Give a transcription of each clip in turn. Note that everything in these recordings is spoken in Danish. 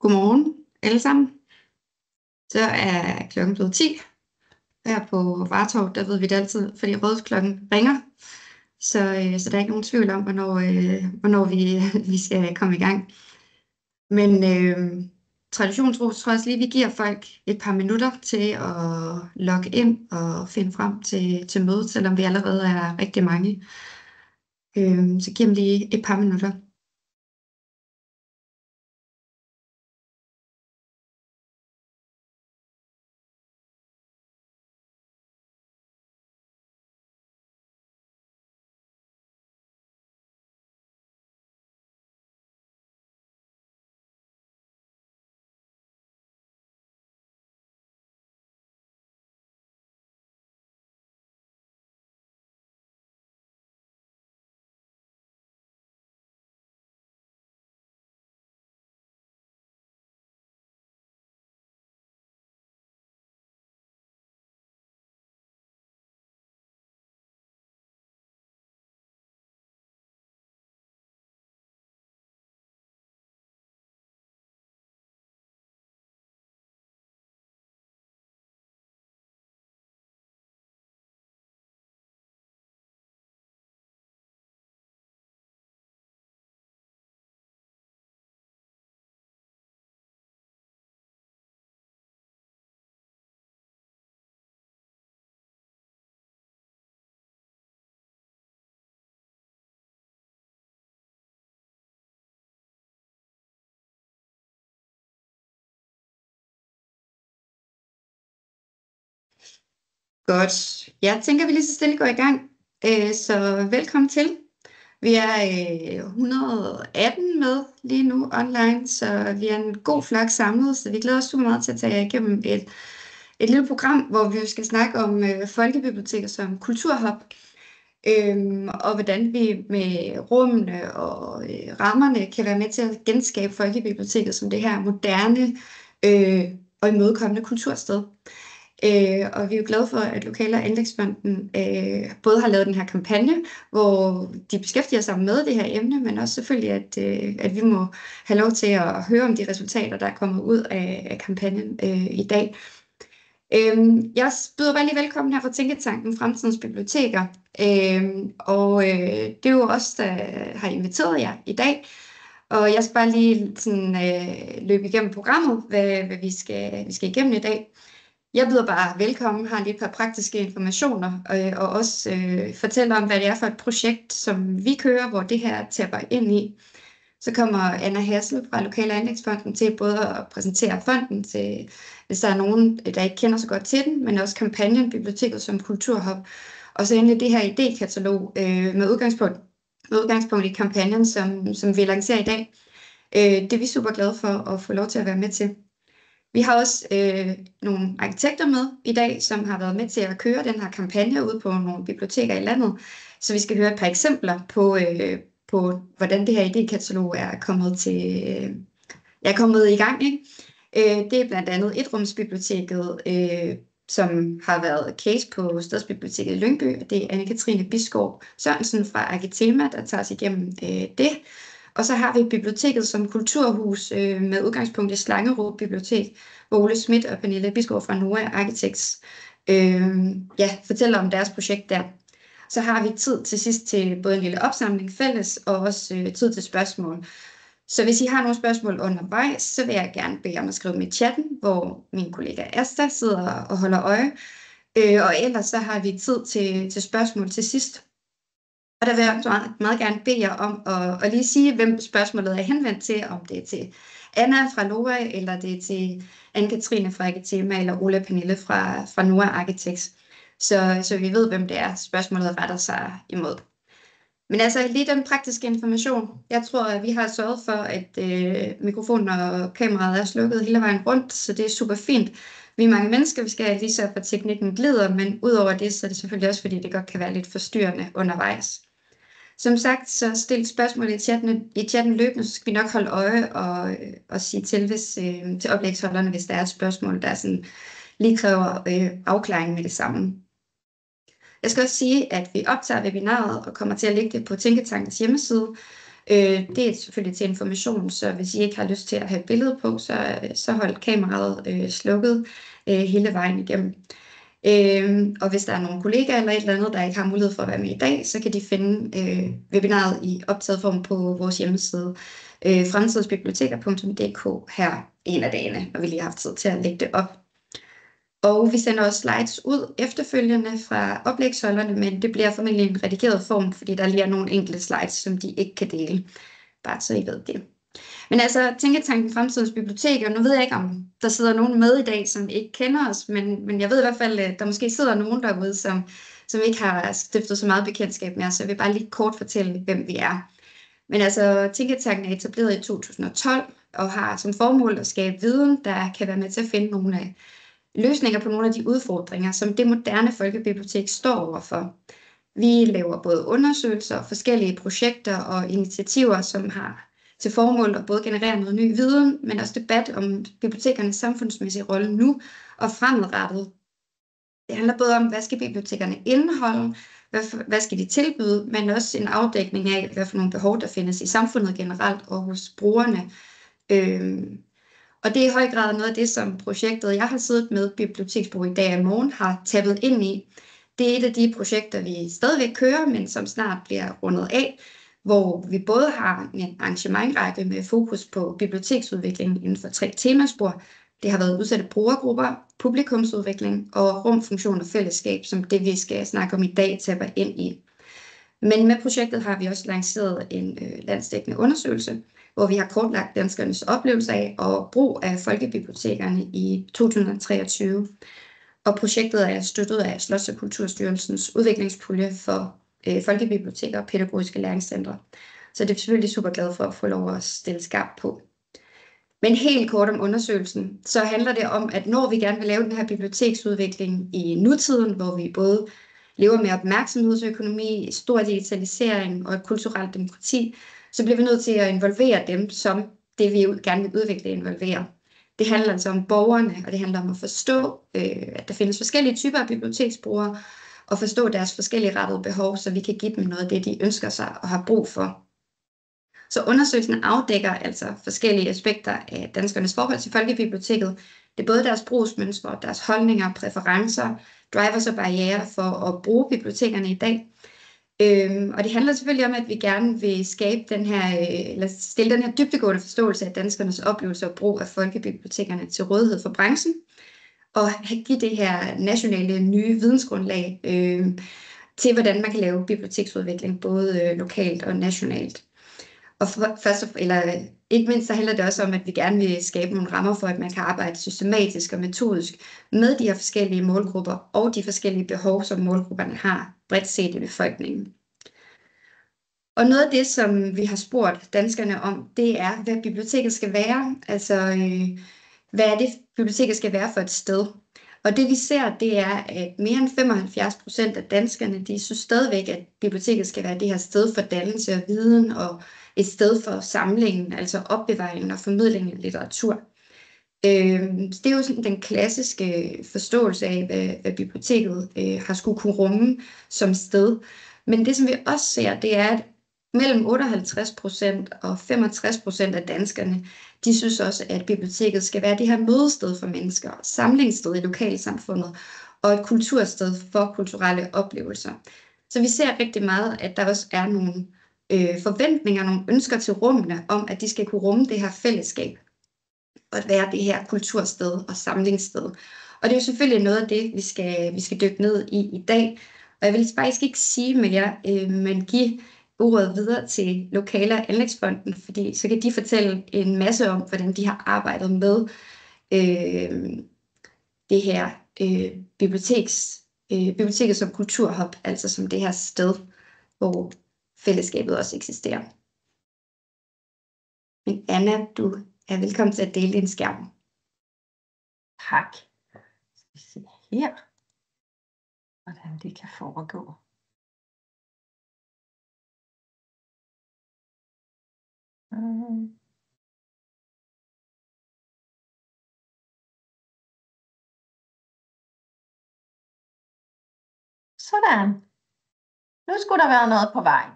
Godmorgen alle sammen. Så er klokken blevet 10. Her på Vartov, der ved vi det altid, fordi rådhusklokken ringer. Så der er ikke nogen tvivl om, hvornår vi skal komme i gang. Men traditionstro tror jeg også lige, vi giver folk et par minutter til at logge ind og finde frem til mødet, selvom vi allerede er rigtig mange. Så giver dem lige et par minutter. Godt. Jeg tænker, vi lige så stille går i gang. Så velkommen til. Vi er 118 med lige nu online, så vi er en god flok samlet, så vi glæder os super meget til at tage jer igennem et lille program, hvor vi skal snakke om folkebiblioteker som kulturhub, og hvordan vi med rummene og rammerne kan være med til at genskabe folkebiblioteket som det her moderne og imødekommende kultursted. Og vi er jo glade for, at Lokale- og Anlægsfonden både har lavet den her kampagne, hvor de beskæftiger sig med det her emne, men også selvfølgelig, at vi må have lov til at høre om de resultater, der kommer ud af kampagnen i dag. Jeg byder bare lige velkommen her fra Tænketanken Fremtidens Biblioteker, og det er jo os, der har inviteret jer i dag. Og jeg skal bare lige sådan, løbe igennem programmet, hvad vi skal igennem i dag. Jeg byder bare velkommen, har lige et par praktiske informationer, og også fortæller om, hvad det er for et projekt, som vi kører, hvor det her tapper ind i. Så kommer Anna Hassel fra Lokale- og Anlægsfonden til både at præsentere fonden, til, hvis der er nogen, der ikke kender så godt til den, men også kampagnen Biblioteket som kulturhub. Og så endelig det her idékatalog med udgangspunkt i kampagnen, som vi lancerer i dag. Det er vi super glade for at få lov til at være med til. Vi har også nogle arkitekter med i dag, som har været med til at køre den her kampagne ud på nogle biblioteker i landet. Så vi skal høre et par eksempler på hvordan det her idékatalog er kommet i gang. Ikke? Det er blandt andet Etrumsbiblioteket, som har været case på Stadsbiblioteket i Lyngby. Det er Anne-Katrine Bisgaard Sørensen fra Arkitema, der tager os igennem det. Og så har vi biblioteket som kulturhus med udgangspunkt i Slangerup Bibliotek, hvor Ole Schmidt og Pernille Bisgaard fra Noah Architects fortæller om deres projekt der. Så har vi tid til sidst til både en lille opsamling fælles og også tid til spørgsmål. Så hvis I har nogle spørgsmål undervejs, så vil jeg gerne bede om at skrive dem i chatten, hvor min kollega Asta sidder og holder øje. Og ellers så har vi tid til spørgsmål til sidst. Og der vil jeg meget gerne bede jer om at lige sige, hvem spørgsmålet er henvendt til, om det er til Anna fra Noah, eller det er til Anne-Katrine fra Arkitema, eller Ole og Pernille fra Noah Architects, så vi ved, hvem det er, spørgsmålet retter sig imod. Men altså lige den praktiske information. Jeg tror, at vi har sørget for, at mikrofonen og kameraet er slukket hele vejen rundt, så det er super fint. Vi er mange mennesker, vi skal lige sørge for, at teknikken glider, men udover det, så er det selvfølgelig også, fordi det godt kan være lidt forstyrrende undervejs. Som sagt, så stil spørgsmål i chatten løbende, så skal vi nok holde øje og sige til, til oplægsholderne, hvis der er et spørgsmål, der sådan lige kræver afklaring med det samme. Jeg skal også sige, at vi optager webinaret og kommer til at lægge det på Tænketankens hjemmeside. Det er selvfølgelig til information, så hvis I ikke har lyst til at have et billede på, så hold kameraet slukket hele vejen igennem. Og hvis der er nogle kollegaer eller et eller andet, der ikke har mulighed for at være med i dag, så kan de finde webinaret i optaget form på vores hjemmeside fremtidsbiblioteker.dk her en af dagene, når vi lige har haft tid til at lægge det op. Og vi sender også slides ud efterfølgende fra oplægsholderne, men det bliver formentlig en redigeret form, fordi der lige er nogle enkelte slides, som de ikke kan dele. Bare så I ved det. Men altså, Tænketanken Fremtidens Biblioteker, nu ved jeg ikke, om der sidder nogen med i dag, som ikke kender os, men jeg ved i hvert fald, at der måske sidder nogen derude, som ikke har stiftet så meget bekendtskab med os, så jeg vil bare lige kort fortælle, hvem vi er. Men altså, Tænketanken er etableret i 2012 og har som formål at skabe viden, der kan være med til at finde nogle af løsninger på nogle af de udfordringer, som det moderne folkebibliotek står overfor. Vi laver både undersøgelser og forskellige projekter og initiativer, som har til formål at både generere noget ny viden, men også debat om bibliotekernes samfundsmæssige rolle nu og fremadrettet. Det handler både om, hvad skal bibliotekerne indeholde, hvad skal de tilbyde, men også en afdækning af, hvad for nogle behov, der findes i samfundet generelt og hos brugerne. Og det er i høj grad noget af det, som projektet, jeg har siddet med, Biblioteksbrug i dag og i morgen, har tappet ind i. Det er et af de projekter, vi stadigvæk kører, men som snart bliver rundet af, hvor vi både har en arrangementrække med fokus på biblioteksudvikling inden for 3 temaspor. Det har været udsatte brugergrupper, publikumsudvikling og rum, funktion og fællesskab, som det vi skal snakke om i dag tapper ind i. Men med projektet har vi også lanceret en landsdækkende undersøgelse, hvor vi har kortlagt danskernes oplevelse af og brug af folkebibliotekerne i 2023. Og projektet er støttet af Slots- og Kulturstyrelsens udviklingspulje for folkebiblioteker og pædagogiske læringscentre. Så det er selvfølgelig super glad for at få lov at stille skarpt på. Men helt kort om undersøgelsen, så handler det om, at når vi gerne vil lave den her biblioteksudvikling i nutiden, hvor vi både lever med opmærksomhedsøkonomi, stor digitalisering og et kulturelt demokrati, så bliver vi nødt til at involvere dem, som det vi gerne vil udvikle involvere. Det handler altså om borgerne, og det handler om at forstå, at der findes forskellige typer af biblioteksbrugere, og forstå deres forskellige rettede behov, så vi kan give dem noget af det, de ønsker sig og har brug for. Så undersøgelsen afdækker altså forskellige aspekter af danskernes forhold til folkebiblioteket. Det er både deres brugsmønstre, deres holdninger, præferencer, drivers og barrierer for at bruge bibliotekerne i dag. Og det handler selvfølgelig om, at vi gerne vil skabe den her, eller stille den her dybdegående forståelse af danskernes oplevelse og brug af folkebibliotekerne til rådighed for branchen, og give det her nationale nye vidensgrundlag til, hvordan man kan lave biblioteksudvikling, både lokalt og nationalt. Og ikke mindst så handler det også om, at vi gerne vil skabe nogle rammer for, at man kan arbejde systematisk og metodisk med de her forskellige målgrupper og de forskellige behov, som målgrupperne har bredt set i befolkningen. Og noget af det, som vi har spurgt danskerne om, det er, hvad biblioteket skal være. Altså, hvad er det, biblioteket skal være for et sted? Og det vi ser, det er, at mere end 75% af danskerne, de synes stadigvæk, at biblioteket skal være det her sted for dannelse og viden, og et sted for samlingen, altså opbevaringen og formidlingen af litteratur. Det er jo sådan den klassiske forståelse af, hvad biblioteket har skulle kunne rumme som sted. Men det, som vi også ser, det er, at mellem 58% og 65% af danskerne, de synes også, at biblioteket skal være det her mødested for mennesker, samlingssted i lokalsamfundet og et kultursted for kulturelle oplevelser. Så vi ser rigtig meget, at der også er nogle forventninger, nogle ønsker til rummene om, at de skal kunne rumme det her fællesskab og være det her kultursted og samlingssted. Og det er jo selvfølgelig noget af det, vi skal dykke ned i dag. Og jeg vil faktisk ikke sige mere, men give ordet videre til Lokale- og Anlægsfonden, fordi så kan de fortælle en masse om, hvordan de har arbejdet med det her biblioteket som kulturhub, altså som det her sted, hvor fællesskabet også eksisterer. Men Anna, du er velkommen til at dele din skærm. Tak. Skal vi se her, hvordan det kan foregå. Sådan. Nu skulle der være noget på vej.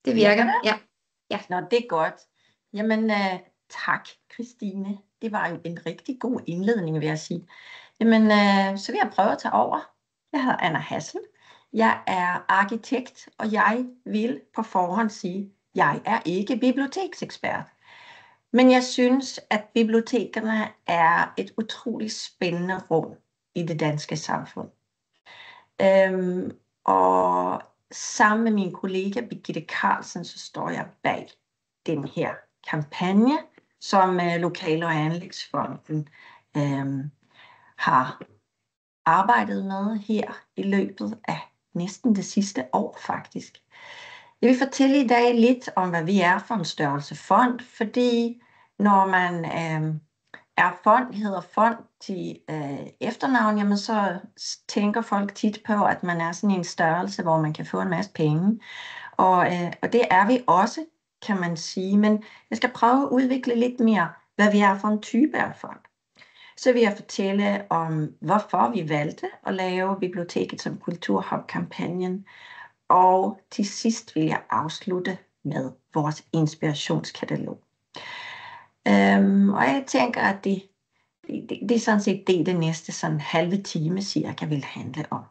Det virker. Ja. Nå, det er godt. Jamen, tak, Christine. Det var jo en rigtig god indledning, vil jeg sige. Jamen, så vil jeg prøve at tage over. Jeg hedder Anna Hassel. Jeg er arkitekt, og jeg vil på forhånd sige, at jeg er ikke biblioteksekspert. Men jeg synes, at bibliotekerne er et utroligt spændende rum i det danske samfund. Og sammen med min kollega Birgitte Carlsen, så står jeg bag den her kampagne, som Lokal- og Anlægsfonden har arbejdet med her i løbet af næsten det sidste år faktisk. Jeg vil fortælle i dag lidt om, hvad vi er for en størrelse fond, fordi når man hedder fond til efternavn, jamen så tænker folk tit på, at man er sådan en størrelse, hvor man kan få en masse penge. Og det er vi også, kan man sige. Men jeg skal prøve at udvikle lidt mere, hvad vi er for en type af fond. Så vil jeg fortælle om, hvorfor vi valgte at lave Biblioteket som Kulturhub-kampagnen. Og til sidst vil jeg afslutte med vores inspirationskatalog. Og jeg tænker, at det er sådan set det næste sådan halve time cirka vil handle om.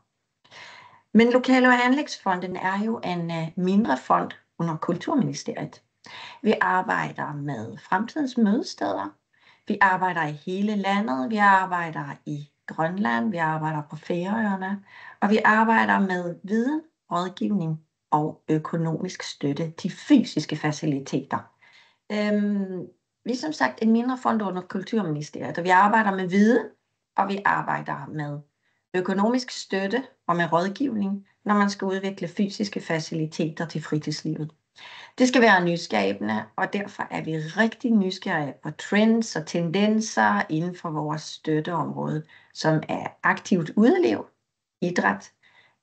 Men Lokal- og Anlægsfonden er jo en mindre fond under Kulturministeriet. Vi arbejder med fremtidens mødesteder. Vi arbejder i hele landet. Vi arbejder i Grønland. Vi arbejder på Færøerne. Og vi arbejder med viden, rådgivning og økonomisk støtte til fysiske faciliteter. Vi er som sagt en mindre fond under Kulturministeriet, og vi arbejder med viden, og vi arbejder med økonomisk støtte og med rådgivning, når man skal udvikle fysiske faciliteter til fritidslivet. Det skal være nyskabende, og derfor er vi rigtig nysgerrige på trends og tendenser inden for vores støtteområde, som er aktivt udeliv, idræt,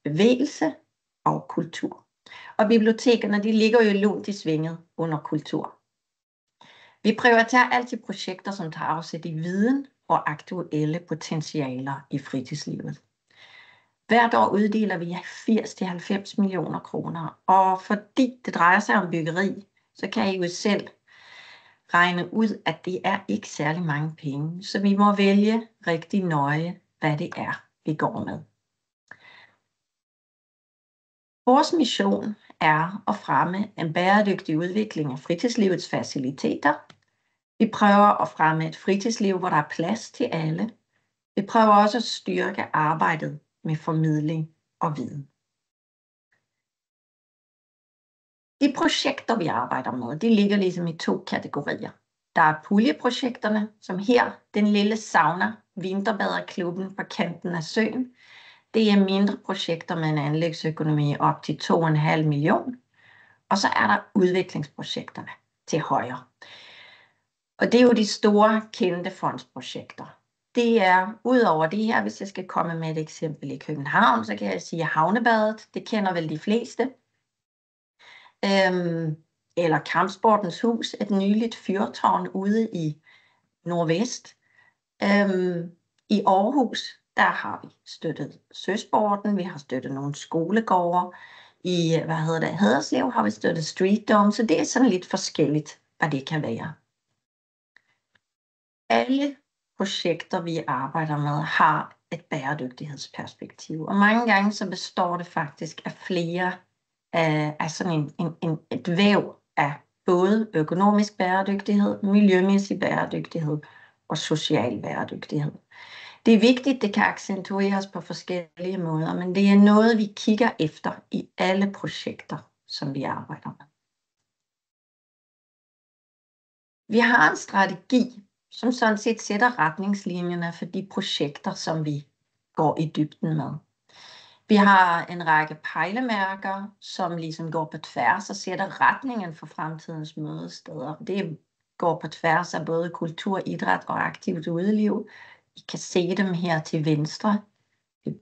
bevægelse og kultur. Og bibliotekerne, de ligger jo lunt i svinget under kultur. Vi prioriterer altid projekter, som tager afsæt i viden og aktuelle potentialer i fritidslivet. Hvert år uddeler vi 80-90 millioner kroner, og fordi det drejer sig om byggeri, så kan I jo selv regne ud, at det er ikke særlig mange penge, så vi må vælge rigtig nøje, hvad det er, vi går med. Vores mission er at fremme en bæredygtig udvikling af fritidslivets faciliteter. Vi prøver at fremme et fritidsliv, hvor der er plads til alle. Vi prøver også at styrke arbejdet med formidling og viden. De projekter, vi arbejder med, de ligger ligesom i 2 kategorier. Der er puljeprojekterne, som her, den lille sauna, vinterbaderklubben på kanten af søen. Det er mindre projekter med en anlægsøkonomi op til 2,5 millioner. Og så er der udviklingsprojekterne til højre. Og det er jo de store kendte fondsprojekter. Det er, udover det her, hvis jeg skal komme med et eksempel i København, så kan jeg sige Havnebadet, det kender vel de fleste. Eller Kampsportens Hus, et nyligt fyrtårn ude i Nordvest. I Aarhus, der har vi støttet søsporten, vi har støttet nogle skolegårde. I Haderslev har vi støttet Street Dome, så det er sådan lidt forskelligt, hvad det kan være. Alle projekter, vi arbejder med, har et bæredygtighedsperspektiv. Og mange gange så består det faktisk af flere, af sådan et væv af både økonomisk bæredygtighed, miljømæssig bæredygtighed og social bæredygtighed. Det er vigtigt, det kan accentueres på forskellige måder, men det er noget, vi kigger efter i alle projekter, som vi arbejder med. Vi har en strategi, som sådan set sætter retningslinjerne for de projekter, som vi går i dybden med. Vi har en række pejlemærker, som ligesom går på tværs og sætter retningen for fremtidens mødesteder. Det går på tværs af både kultur, idræt og aktivt udeliv. I kan se dem her til venstre.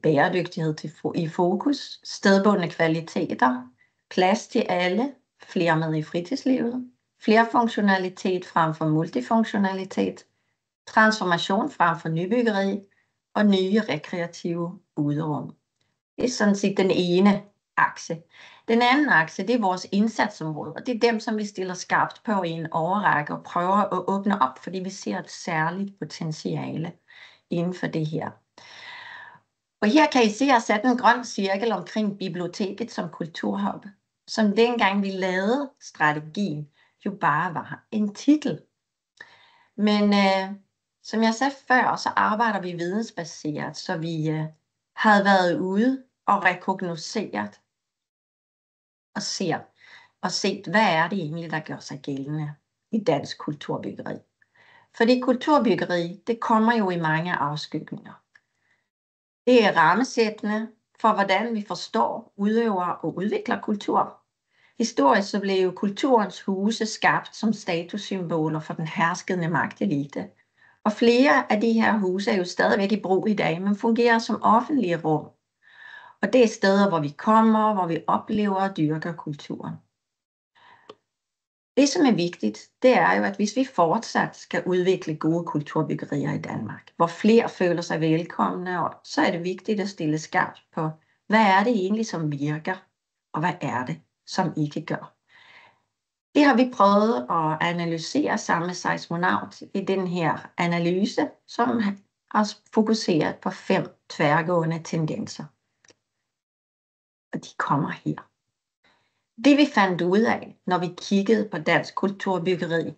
Bæredygtighed i fokus, stedbundne kvaliteter, plads til alle, flere med i fritidslivet, flerfunktionalitet frem for multifunktionalitet, transformation frem for nybyggeri og nye rekreative uderum. Det er sådan set den ene akse. Den anden akse, det er vores indsatsområde, og det er dem, som vi stiller skarpt på i en årrække og prøver at åbne op, fordi vi ser et særligt potentiale inden for det her. Og her kan I se, at jeg har sat en grøn cirkel omkring biblioteket som kulturhub, som dengang vi lavede strategien, jo bare var en titel. Men som jeg sagde før, så arbejder vi vidensbaseret, så vi havde været ude og rekognoseret og set, hvad er det egentlig, der gør sig gældende i dansk kulturbyggeri. Fordi kulturbyggeri, det kommer jo i mange afskygninger. Det er rammesættende for, hvordan vi forstår, udøver og udvikler kultur. Historisk så blev kulturens huse skabt som statussymboler for den herskende magtelite. Og flere af de her huse er jo stadigvæk i brug i dag, men fungerer som offentlige rum. Og det er steder, hvor vi kommer, hvor vi oplever og dyrker kulturen. Det, som er vigtigt, det er jo, at hvis vi fortsat skal udvikle gode kulturbyggerier i Danmark, hvor flere føler sig velkomne, så er det vigtigt at stille skarpt på, hvad er det egentlig, som virker, og hvad er det, som ikke gør. Det har vi prøvet at analysere sammen med Seismonaut i den her analyse, som har fokuseret på 5 tværgående tendenser. Og de kommer her. Det vi fandt ud af, når vi kiggede på dansk kulturbyggeri,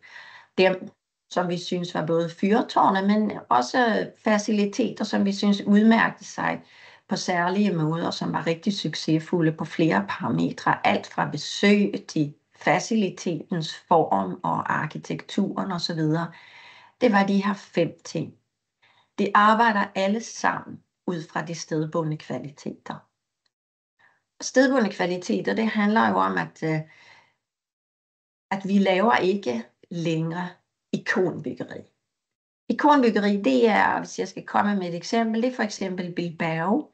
dem som vi synes var både fyrtårne, men også faciliteter, som vi synes udmærkede sig på særlige måder, som var rigtig succesfulde på flere parametre. Alt fra besøg til facilitetens form og arkitekturen osv. Det var de her 5 ting. De arbejder alle sammen ud fra de stedbundne kvaliteter. Stedbundne kvaliteter, det handler jo om, at vi laver ikke længere ikonbyggeri. Ikonbyggeri, det er, hvis jeg skal komme med et eksempel, det er for eksempel Bilbao,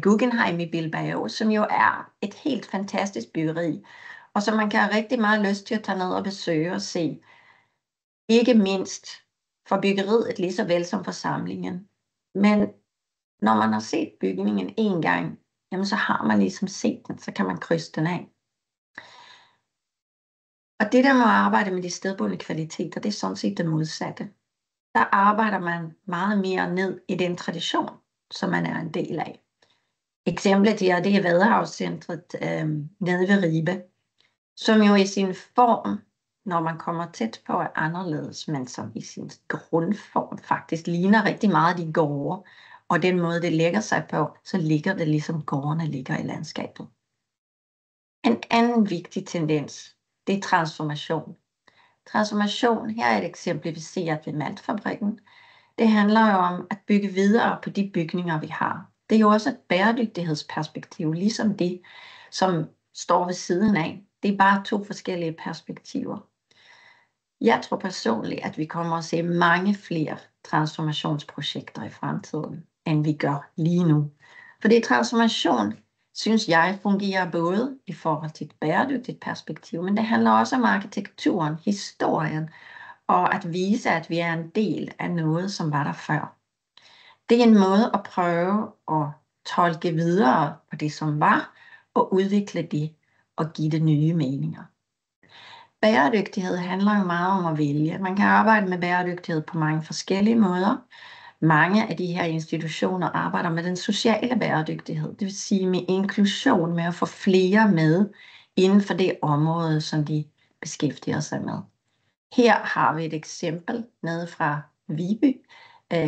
Guggenheim i Bilbao, som jo er et helt fantastisk byggeri, og som man kan have rigtig meget lyst til at tage ned og besøge og se. Ikke mindst for byggeriet lige så vel som for samlingen. Men når man har set bygningen en gang, jamen så har man ligesom set den, så kan man krydse den af. Og det der med at arbejde med de stedbundne kvaliteter, det er sådan set det modsatte. Der arbejder man meget mere ned i den tradition, som man er en del af. Eksemplet her, det er Vadehavscentret nede ved Ribe, som jo i sin form, når man kommer tæt på, er anderledes, men som i sin grundform faktisk ligner rigtig meget de gårde. Og den måde, det lægger sig på, så ligger det ligesom gårdene ligger i landskabet. En anden vigtig tendens, det er transformation. Transformation, her er et eksemplificeret ved Maltfabrikken. Det handler jo om at bygge videre på de bygninger, vi har. Det er jo også et bæredygtighedsperspektiv, ligesom det, som står ved siden af. Det er bare 2 forskellige perspektiver. Jeg tror personligt, at vi kommer at se mange flere transformationsprojekter i fremtiden, end vi gør lige nu. Fordi transformation, synes jeg, fungerer både i forhold til et bæredygtigt perspektiv, men det handler også om arkitekturen, historien, og at vise, at vi er en del af noget, som var der før. Det er en måde at prøve at tolke videre på det, som var, og udvikle det og give det nye meninger. Bæredygtighed handler jo meget om at vælge. Man kan arbejde med bæredygtighed på mange forskellige måder. Mange af de her institutioner arbejder med den sociale bæredygtighed, det vil sige med inklusion, med at få flere med inden for det område, som de beskæftiger sig med. Her har vi et eksempel nede fra Viby.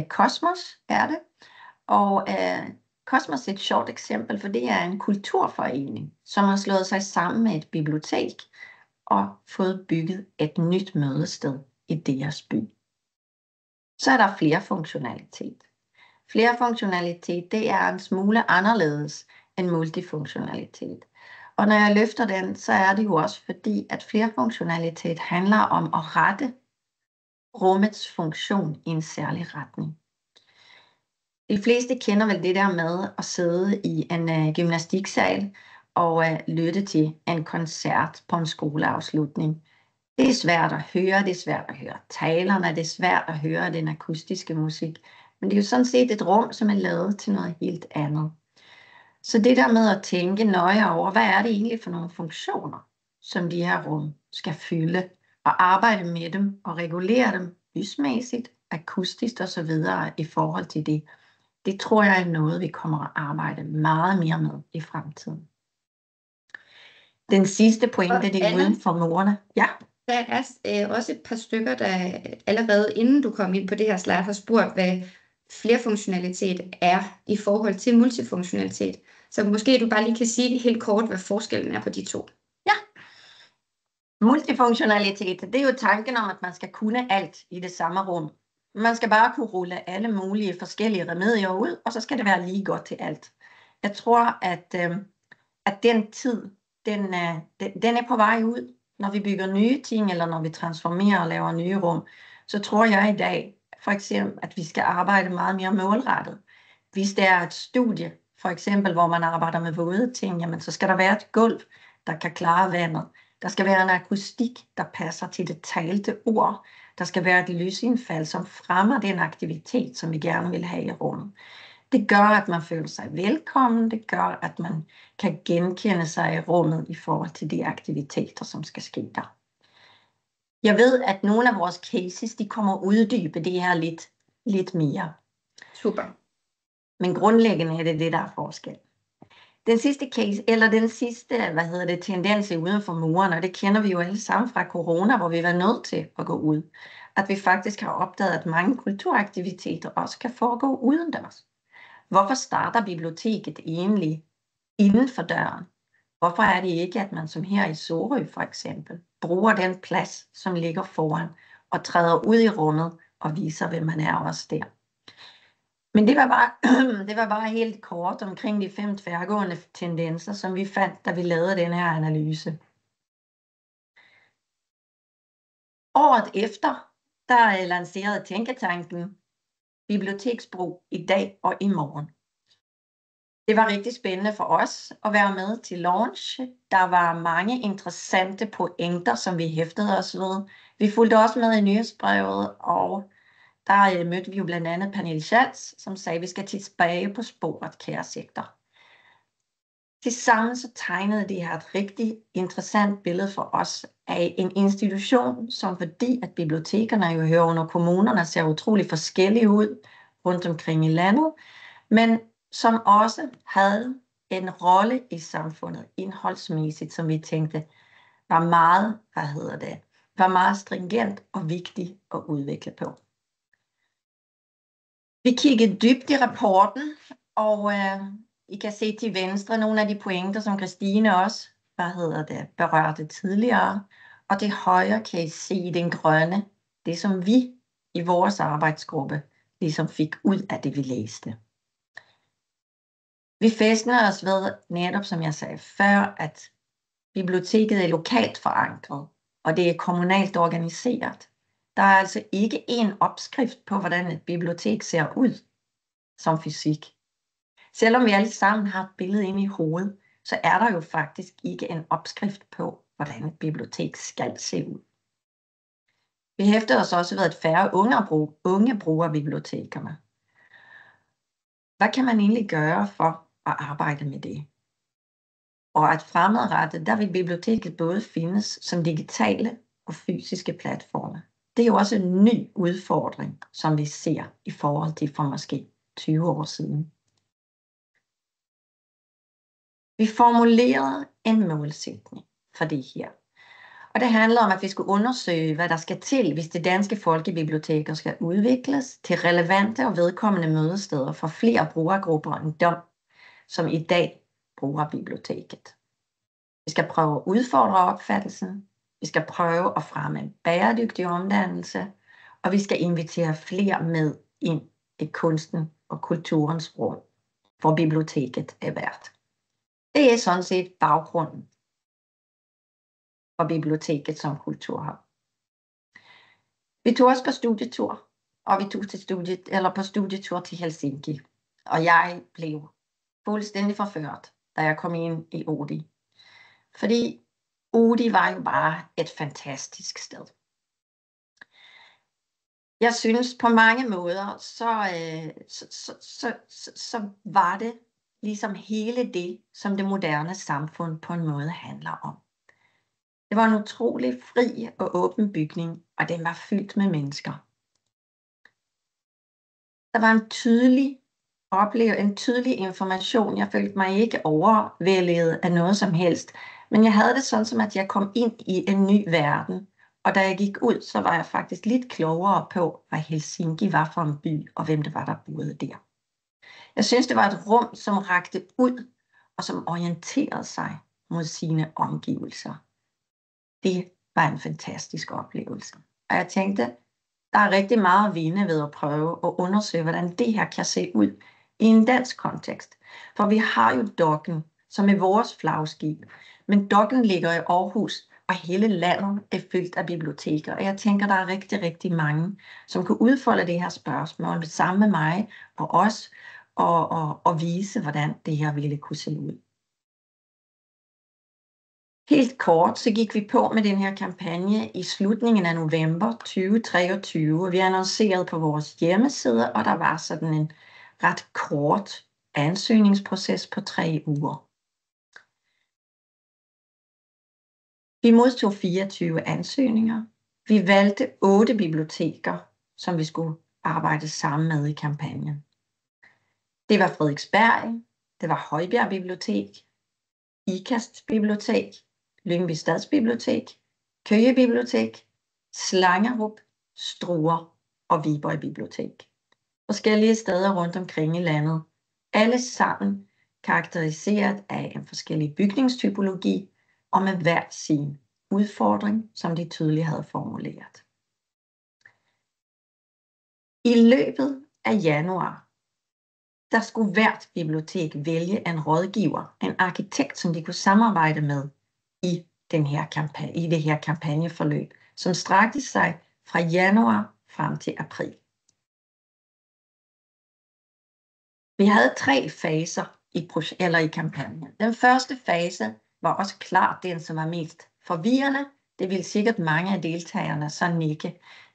Kosmos er det, og Kosmos er et sjovt eksempel, for det er en kulturforening, som har slået sig sammen med et bibliotek og fået bygget et nyt mødested i deres by. Så er der flerfunktionalitet. Flerfunktionalitet, det er en smule anderledes end multifunktionalitet. Og når jeg løfter den, så er det jo også fordi, at flerfunktionalitet handler om at rette rummets funktion i en særlig retning. De fleste kender vel det der med at sidde i en gymnastiksal og lytte til en koncert på en skoleafslutning. Det er svært at høre, det er svært at høre talerne, det er svært at høre den akustiske musik. Men det er jo sådan set et rum, som er lavet til noget helt andet. Så det der med at tænke nøje over, hvad er det egentlig for nogle funktioner, som de her rum skal fylde, og arbejde med dem og regulere dem lysmæssigt, akustisk og så videre i forhold til det. Det tror jeg er noget, vi kommer at arbejde meget mere med i fremtiden. Den sidste pointe, det er uden for murene. Ja. Der er også et par stykker, der allerede inden du kom ind på det her slide, har spurgt, hvad flerfunktionalitet er i forhold til multifunktionalitet. Så måske du bare lige kan sige helt kort, hvad forskellen er på de to. Ja. Multifunktionalitet, det er jo tanken om, at man skal kunne alt i det samme rum. Man skal bare kunne rulle alle mulige forskellige remedier ud, og så skal det være lige godt til alt. Jeg tror, at den tid, den er på vej ud. Når vi bygger nye ting, eller når vi transformerer og laver nye rum, så tror jeg i dag, for eksempel, at vi skal arbejde meget mere målrettet. Hvis det er et studie, for eksempel, hvor man arbejder med våde ting, jamen, så skal der være et gulv, der kan klare vandet. Der skal være en akustik, der passer til det talte ord. Der skal være et lysindfald, som fremmer den aktivitet, som vi gerne vil have i rummet. Det gør, at man føler sig velkommen. Det gør, at man kan genkende sig i rummet i forhold til de aktiviteter, som skal ske der. Jeg ved, at nogle af vores cases, de kommer at uddybe det her lidt mere. Super. Men grundlæggende er det, der er forskel. Den sidste case, eller den sidste, tendens uden for murene, og det kender vi jo alle sammen fra corona, hvor vi var nødt til at gå ud. At vi faktisk har opdaget, at mange kulturaktiviteter også kan foregå udendørs. Hvorfor starter biblioteket egentlig inden for døren? Hvorfor er det ikke, at man som her i Sorø for eksempel, bruger den plads, som ligger foran, og træder ud i rummet og viser, hvem man er også der? Men det var bare helt kort omkring de 5 tværgående tendenser, som vi fandt, da vi lavede den her analyse. Året efter, der lancerede Tænketanken Biblioteksbrug i dag og i morgen. Det var rigtig spændende for os at være med til launch. Der var mange interessante pointer, som vi hæftede os ved. Vi fulgte også med i nyhedsbrevet, og der mødte vi jo blandt andet Pernille Schatz, som sagde, at vi skal tilbage på sporet, kære sektor. Tilsammen så tegnede det her et rigtig interessant billede for os af en institution, som fordi at bibliotekerne jo hører under kommunerne, ser utrolig forskellige ud rundt omkring i landet, men som også havde en rolle i samfundet indholdsmæssigt, som vi tænkte var meget stringent og vigtig at udvikle på. Vi kiggede dybt i rapporten, og I kan se til venstre nogle af de pointer, som Christine også berørte tidligere. Og til højre kan I se den grønne, det som vi i vores arbejdsgruppe ligesom fik ud af det, vi læste. Vi fæstner os ved, netop som jeg sagde før, at biblioteket er lokalt forankret, og det er kommunalt organiseret. Der er altså ikke en opskrift på, hvordan et bibliotek ser ud som fysik. Selvom vi alle sammen har et billede inde i hovedet, så er der jo faktisk ikke en opskrift på, hvordan et bibliotek skal se ud. Vi hæfter os også ved, at færre unge bruger bibliotekerne. Hvad kan man egentlig gøre for at arbejde med det? Og at fremadrettet, der vil biblioteket både findes som digitale og fysiske platforme. Det er jo også en ny udfordring, som vi ser i forhold til for måske 20 år siden. Vi formulerede en målsætning for det her. Og det handler om, at vi skulle undersøge, hvad der skal til, hvis de danske folkebiblioteker skal udvikles til relevante og vedkommende mødesteder for flere brugergrupper end dem, som i dag bruger biblioteket. Vi skal prøve at udfordre opfattelsen. Vi skal prøve at fremme en bæredygtig omdannelse, og vi skal invitere flere med ind i kunsten og kulturens rum, hvor biblioteket er vært. Det er sådan set baggrunden for biblioteket som kulturhub. Vi tog også på studietur, og vi tog på studietur til Helsinki, og jeg blev fuldstændig forført, da jeg kom ind i Oodi. Fordi Oodi var jo bare et fantastisk sted. Jeg synes på mange måder, så var det ligesom hele det, som det moderne samfund på en måde handler om. Det var en utrolig fri og åben bygning, og den var fyldt med mennesker. Der var en tydelig information. Jeg følte mig ikke overvældet af noget som helst, men jeg havde det sådan som, at jeg kom ind i en ny verden. Og da jeg gik ud, så var jeg faktisk lidt klogere på, hvad Helsinki var for en by, og hvem det var, der boede der. Jeg synes, det var et rum, som rakte ud, og som orienterede sig mod sine omgivelser. Det var en fantastisk oplevelse. Og jeg tænkte, der er rigtig meget at vinde ved at prøve at undersøge, hvordan det her kan se ud i en dansk kontekst. For vi har jo Dokken, som er vores flagskib. Men Dokken ligger i Aarhus, og hele landet er fyldt af biblioteker. Og jeg tænker, der er rigtig, rigtig mange, som kan udfolde det her spørgsmål sammen med mig og os, og vise, hvordan det her ville kunne se ud. Helt kort, så gik vi på med den her kampagne i slutningen af november 2023. Vi annoncerede på vores hjemmeside, og der var sådan en ret kort ansøgningsproces på 3 uger. Vi modtog 24 ansøgninger. Vi valgte 8 biblioteker, som vi skulle arbejde sammen med i kampagnen. Det var Frederiksberg, det var Højbjerg Bibliotek, Ikast Bibliotek, Lyngby Stadsbibliotek, Køge Bibliotek, Slangerup, Struer og Viborg Bibliotek. Forskellige steder rundt omkring i landet. Alle sammen karakteriseret af en forskellig bygningstypologi og med hver sin udfordring, som de tydeligt havde formuleret. I løbet af januar, der skulle hvert bibliotek vælge en rådgiver, en arkitekt, som de kunne samarbejde med i det her kampagneforløb, som strakte sig fra januar frem til april. Vi havde 3 faser i kampagnen. Den første fase var også klart den, som var mest forvirrende. Det ville sikkert mange af deltagerne så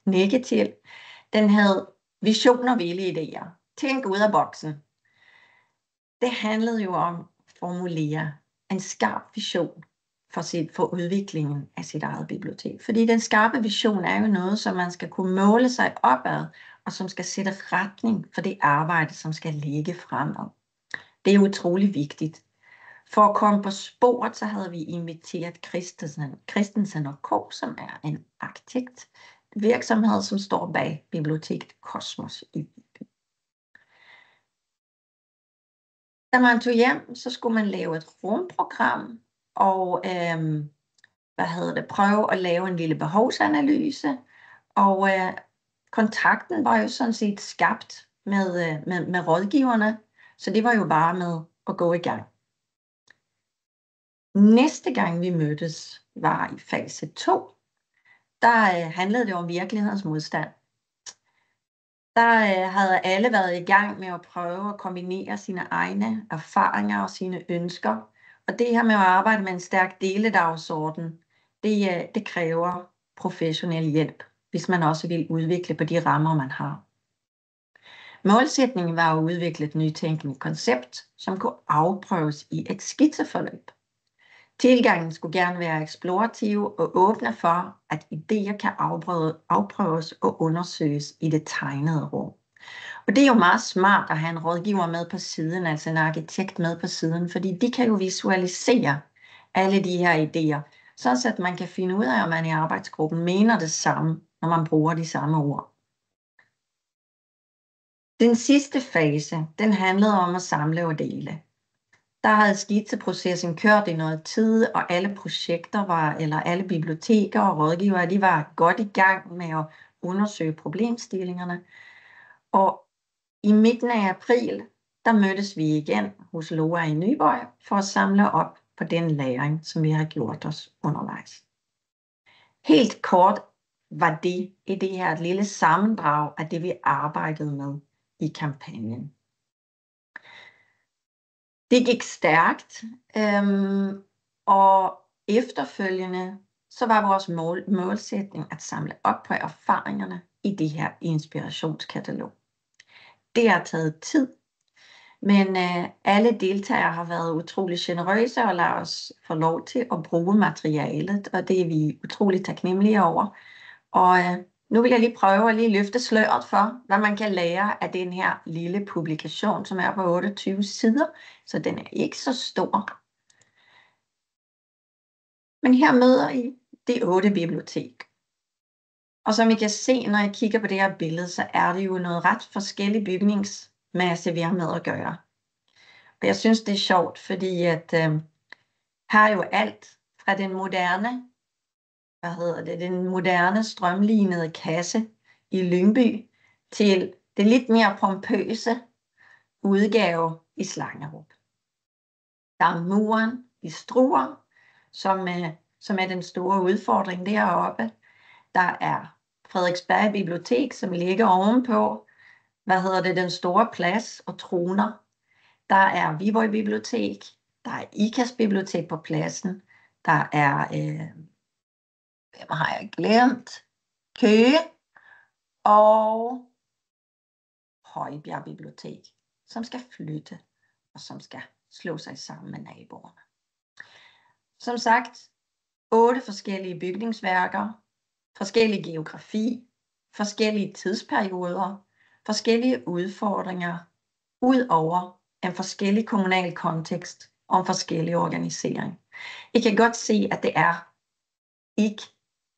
nikke til. Den havde visioner og vilde idéer. Tænk ud af boksen. Det handlede jo om at formulere en skarp vision for udviklingen af sit eget bibliotek. Fordi den skarpe vision er jo noget, som man skal kunne måle sig opad, og som skal sætte retning for det arbejde, som skal ligge fremad. Det er utrolig vigtigt. For at komme på sporet, så havde vi inviteret Christensen & Co., som er en arkitektvirksomhed, som står bag biblioteket Kosmos i Viby. Da man tog hjem, så skulle man lave et rumprogram, og prøve at lave en lille behovsanalyse, og kontakten var jo sådan set skabt med rådgiverne, så det var jo bare med at gå i gang. Næste gang vi mødtes var i fase 2, der handlede det om virkelighedens modstand. Der havde alle været i gang med at prøve at kombinere sine egne erfaringer og sine ønsker. Og det her med at arbejde med en stærk deledagsorden, det kræver professionel hjælp, hvis man også vil udvikle på de rammer, man har. Målsætningen var at udvikle et nytænkende koncept, som kunne afprøves i et skitseforløb. Tilgangen skulle gerne være eksplorativ og åbne for, at idéer kan afprøves og undersøges i det tegnede rum. Og det er jo meget smart at have en rådgiver med på siden, altså en arkitekt med på siden, fordi de kan jo visualisere alle de her idéer, så at man kan finde ud af, om man i arbejdsgruppen mener det samme, når man bruger de samme ord. Den sidste fase, den handlede om at samle og dele. Der havde skitseprocessen kørt i noget tid, og alle alle biblioteker og rådgivere, de var godt i gang med at undersøge problemstillingerne. Og i midten af april, der mødtes vi igen hos Loa i Nyborg for at samle op på den læring, som vi har gjort os undervejs. Helt kort var det i det her et lille sammendrag af det, vi arbejdede med i kampagnen. Det gik stærkt, og efterfølgende så var vores målsætning at samle op på erfaringerne i det her inspirationskatalog. Det har taget tid. Men alle deltagere har været utrolig generøse og lader os få lov til at bruge materialet, og det er vi utrolig taknemmelige over. Og nu vil jeg lige prøve at løfte sløret for, hvad man kan lære af den her lille publikation, som er på 28 sider, så den er ikke så stor. Men her møder I det 8 bibliotek. Og som I kan se, når jeg kigger på det her billede, så er det jo noget ret forskellig bygningsmasse, vi har med at gøre. Og jeg synes, det er sjovt, fordi at her er jo alt fra den moderne strømlinede kasse i Lyngby til det lidt mere pompøse udgave i Slangerup. Der er muren i Struer, som er den store udfordring deroppe. Der er Frederiksberg Bibliotek, som ligger ovenpå, den store plads og troner. Der er Viborg Bibliotek, der er IKAS Bibliotek på pladsen, der er, hvem har jeg glemt? Køge og Højbjerg Bibliotek, som skal flytte og som skal slå sig sammen med naboerne. Som sagt, 8 forskellige bygningsværker, forskellig geografi, forskellige tidsperioder, forskellige udfordringer, ud over en forskellig kommunal kontekst og en forskellig organisering. I kan godt se, at der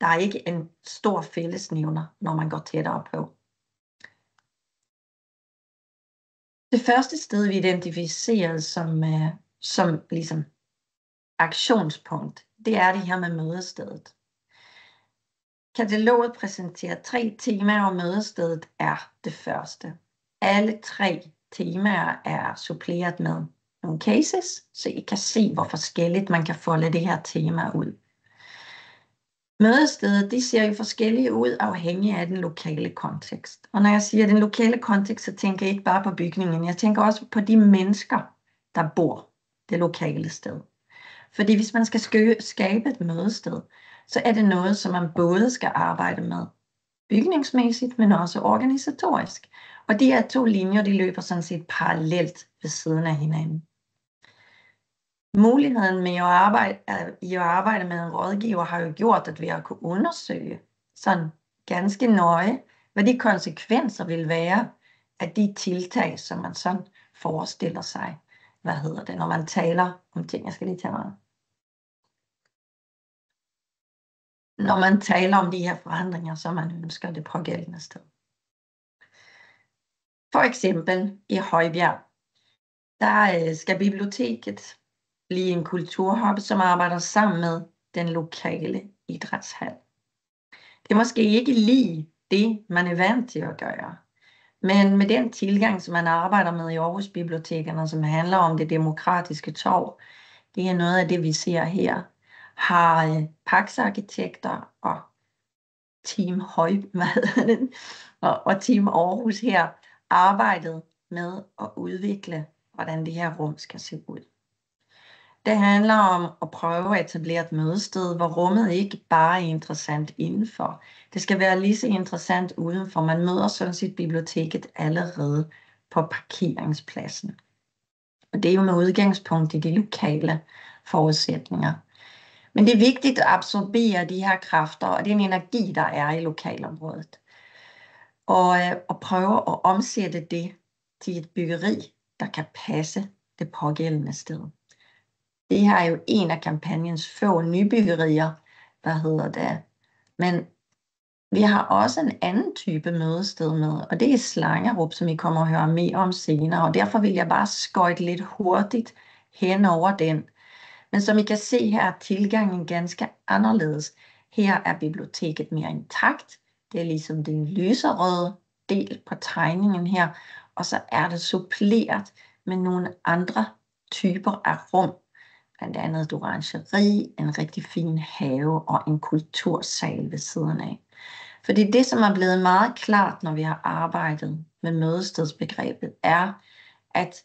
er ikke en stor fællesnævner, når man går tættere på. Det første sted, vi identificerede som ligesom aktionspunkt, det er det her med mødestedet. Kataloget præsenterer 3 temaer, og mødestedet er det første. Alle 3 temaer er suppleret med nogle cases, så I kan se, hvor forskelligt man kan folde det her tema ud. Mødestedet, de ser jo forskellige ud, afhængig af den lokale kontekst. Og når jeg siger den lokale kontekst, så tænker jeg ikke bare på bygningen. Jeg tænker også på de mennesker, der bor det lokale sted. Fordi hvis man skal skabe et mødested, så er det noget, som man både skal arbejde med bygningsmæssigt, men også organisatorisk. Og de her 2 linjer, de løber sådan set parallelt ved siden af hinanden. Muligheden med at arbejde med en rådgiver har jo gjort, at vi har kunnet undersøge sådan ganske nøje, hvad de konsekvenser vil være af de tiltag, som man sådan forestiller sig, når man taler om ting. Jeg skal lige tage mig. Når man taler om de her forandringer, som man ønsker det pågældende sted. For eksempel i Højbjerg, der skal biblioteket blive en kulturhub, som arbejder sammen med den lokale idrætshal. Det er måske ikke lige det, man er vant til at gøre. Men med den tilgang, som man arbejder med i Aarhus Bibliotekerne, som handler om det demokratiske torv, det er noget af det, vi ser her, har Pax Arkitekter og Team og Team Aarhus her arbejdet med at udvikle, hvordan det her rum skal se ud. Det handler om at prøve at etablere et mødested, hvor rummet ikke bare er interessant indenfor. Det skal være lige så interessant udenfor. Man møder sådan set biblioteket allerede på parkeringspladsen. Og det er jo med udgangspunkt i de lokale forudsætninger. Men det er vigtigt at absorbere de her kræfter og den energi, der er i lokalområdet. Og prøve at omsætte det til et byggeri, der kan passe det pågældende sted. Det her er jo en af kampagnens få nybyggerier, Men vi har også en anden type mødested med, og det er Slangerup, som I kommer at høre mere om senere. Og derfor vil jeg bare skøjte lidt hurtigt hen over den. Men som I kan se her, er tilgangen ganske anderledes. Her er biblioteket mere intakt. Det er ligesom den lyserøde del på tegningen her. Og så er det suppleret med nogle andre typer af rum. Blandt andet et orangeri, en rigtig fin have og en kultursal ved siden af. Fordi det, som er blevet meget klart, når vi har arbejdet med mødestedsbegrebet, er, at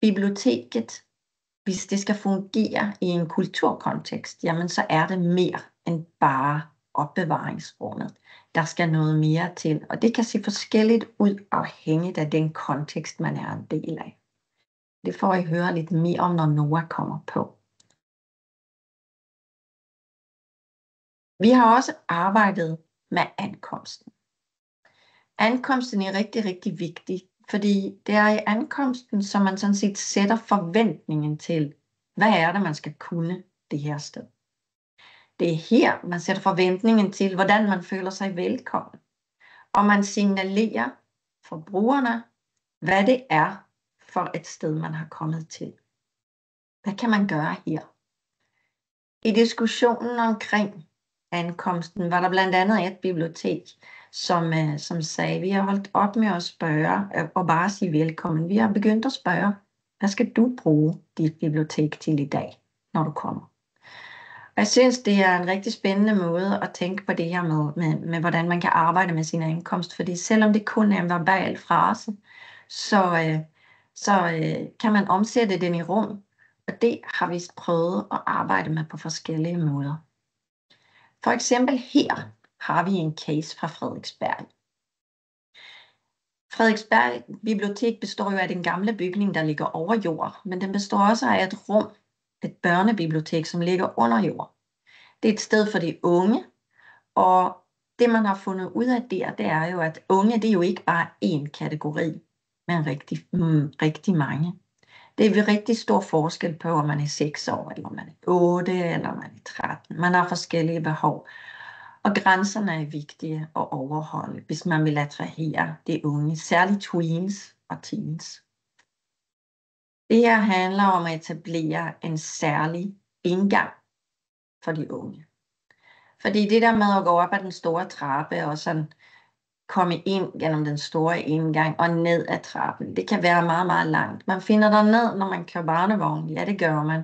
biblioteket, hvis det skal fungere i en kulturkontekst, jamen så er det mere end bare opbevaringsrummet. Der skal noget mere til, og det kan se forskelligt ud afhængigt af den kontekst, man er en del af. Det får I høre lidt mere om, når Noah kommer på. Vi har også arbejdet med ankomsten. Ankomsten er rigtig, rigtig vigtig, fordi det er i ankomsten, som man sådan set sætter forventningen til, hvad er det, man skal kunne det her sted. Det er her, man sætter forventningen til, hvordan man føler sig velkommen. Og man signalerer for brugerne, hvad det er for et sted, man har kommet til. Hvad kan man gøre her? I diskussionen omkring ankomsten var der blandt andet et bibliotek, som sagde, vi har holdt op med at spørge og bare sige velkommen. Vi har begyndt at spørge, hvad skal du bruge dit bibliotek til i dag, når du kommer? Og jeg synes, det er en rigtig spændende måde at tænke på det her med hvordan man kan arbejde med sin ankomst. Fordi selvom det kun er en verbal frase, så kan man omsætte den i rum. Og det har vi prøvet at arbejde med på forskellige måder. For eksempel her har vi en case fra Frederiksberg. Frederiksberg Bibliotek består jo af den gamle bygning, der ligger over jord, men den består også af et rum, et børnebibliotek, som ligger under jord. Det er et sted for de unge, og det man har fundet ud af det er jo, at unge, det er jo ikke bare én kategori, men rigtig mange. Det er rigtig stor forskel på, om man er 6 år, eller om man er 8, eller om man er 13. Man har forskellige behov. Og grænserne er vigtige at overholde, hvis man vil attrahere de unge, særligt tweens og teens. Det her handler om at etablere en særlig indgang for de unge. Fordi det der med at gå op ad den store trappe og sådan komme ind gennem den store indgang og ned ad trappen, det kan være meget, meget langt. Man finder der ned, når man kører barnevogn. Ja, det gør man.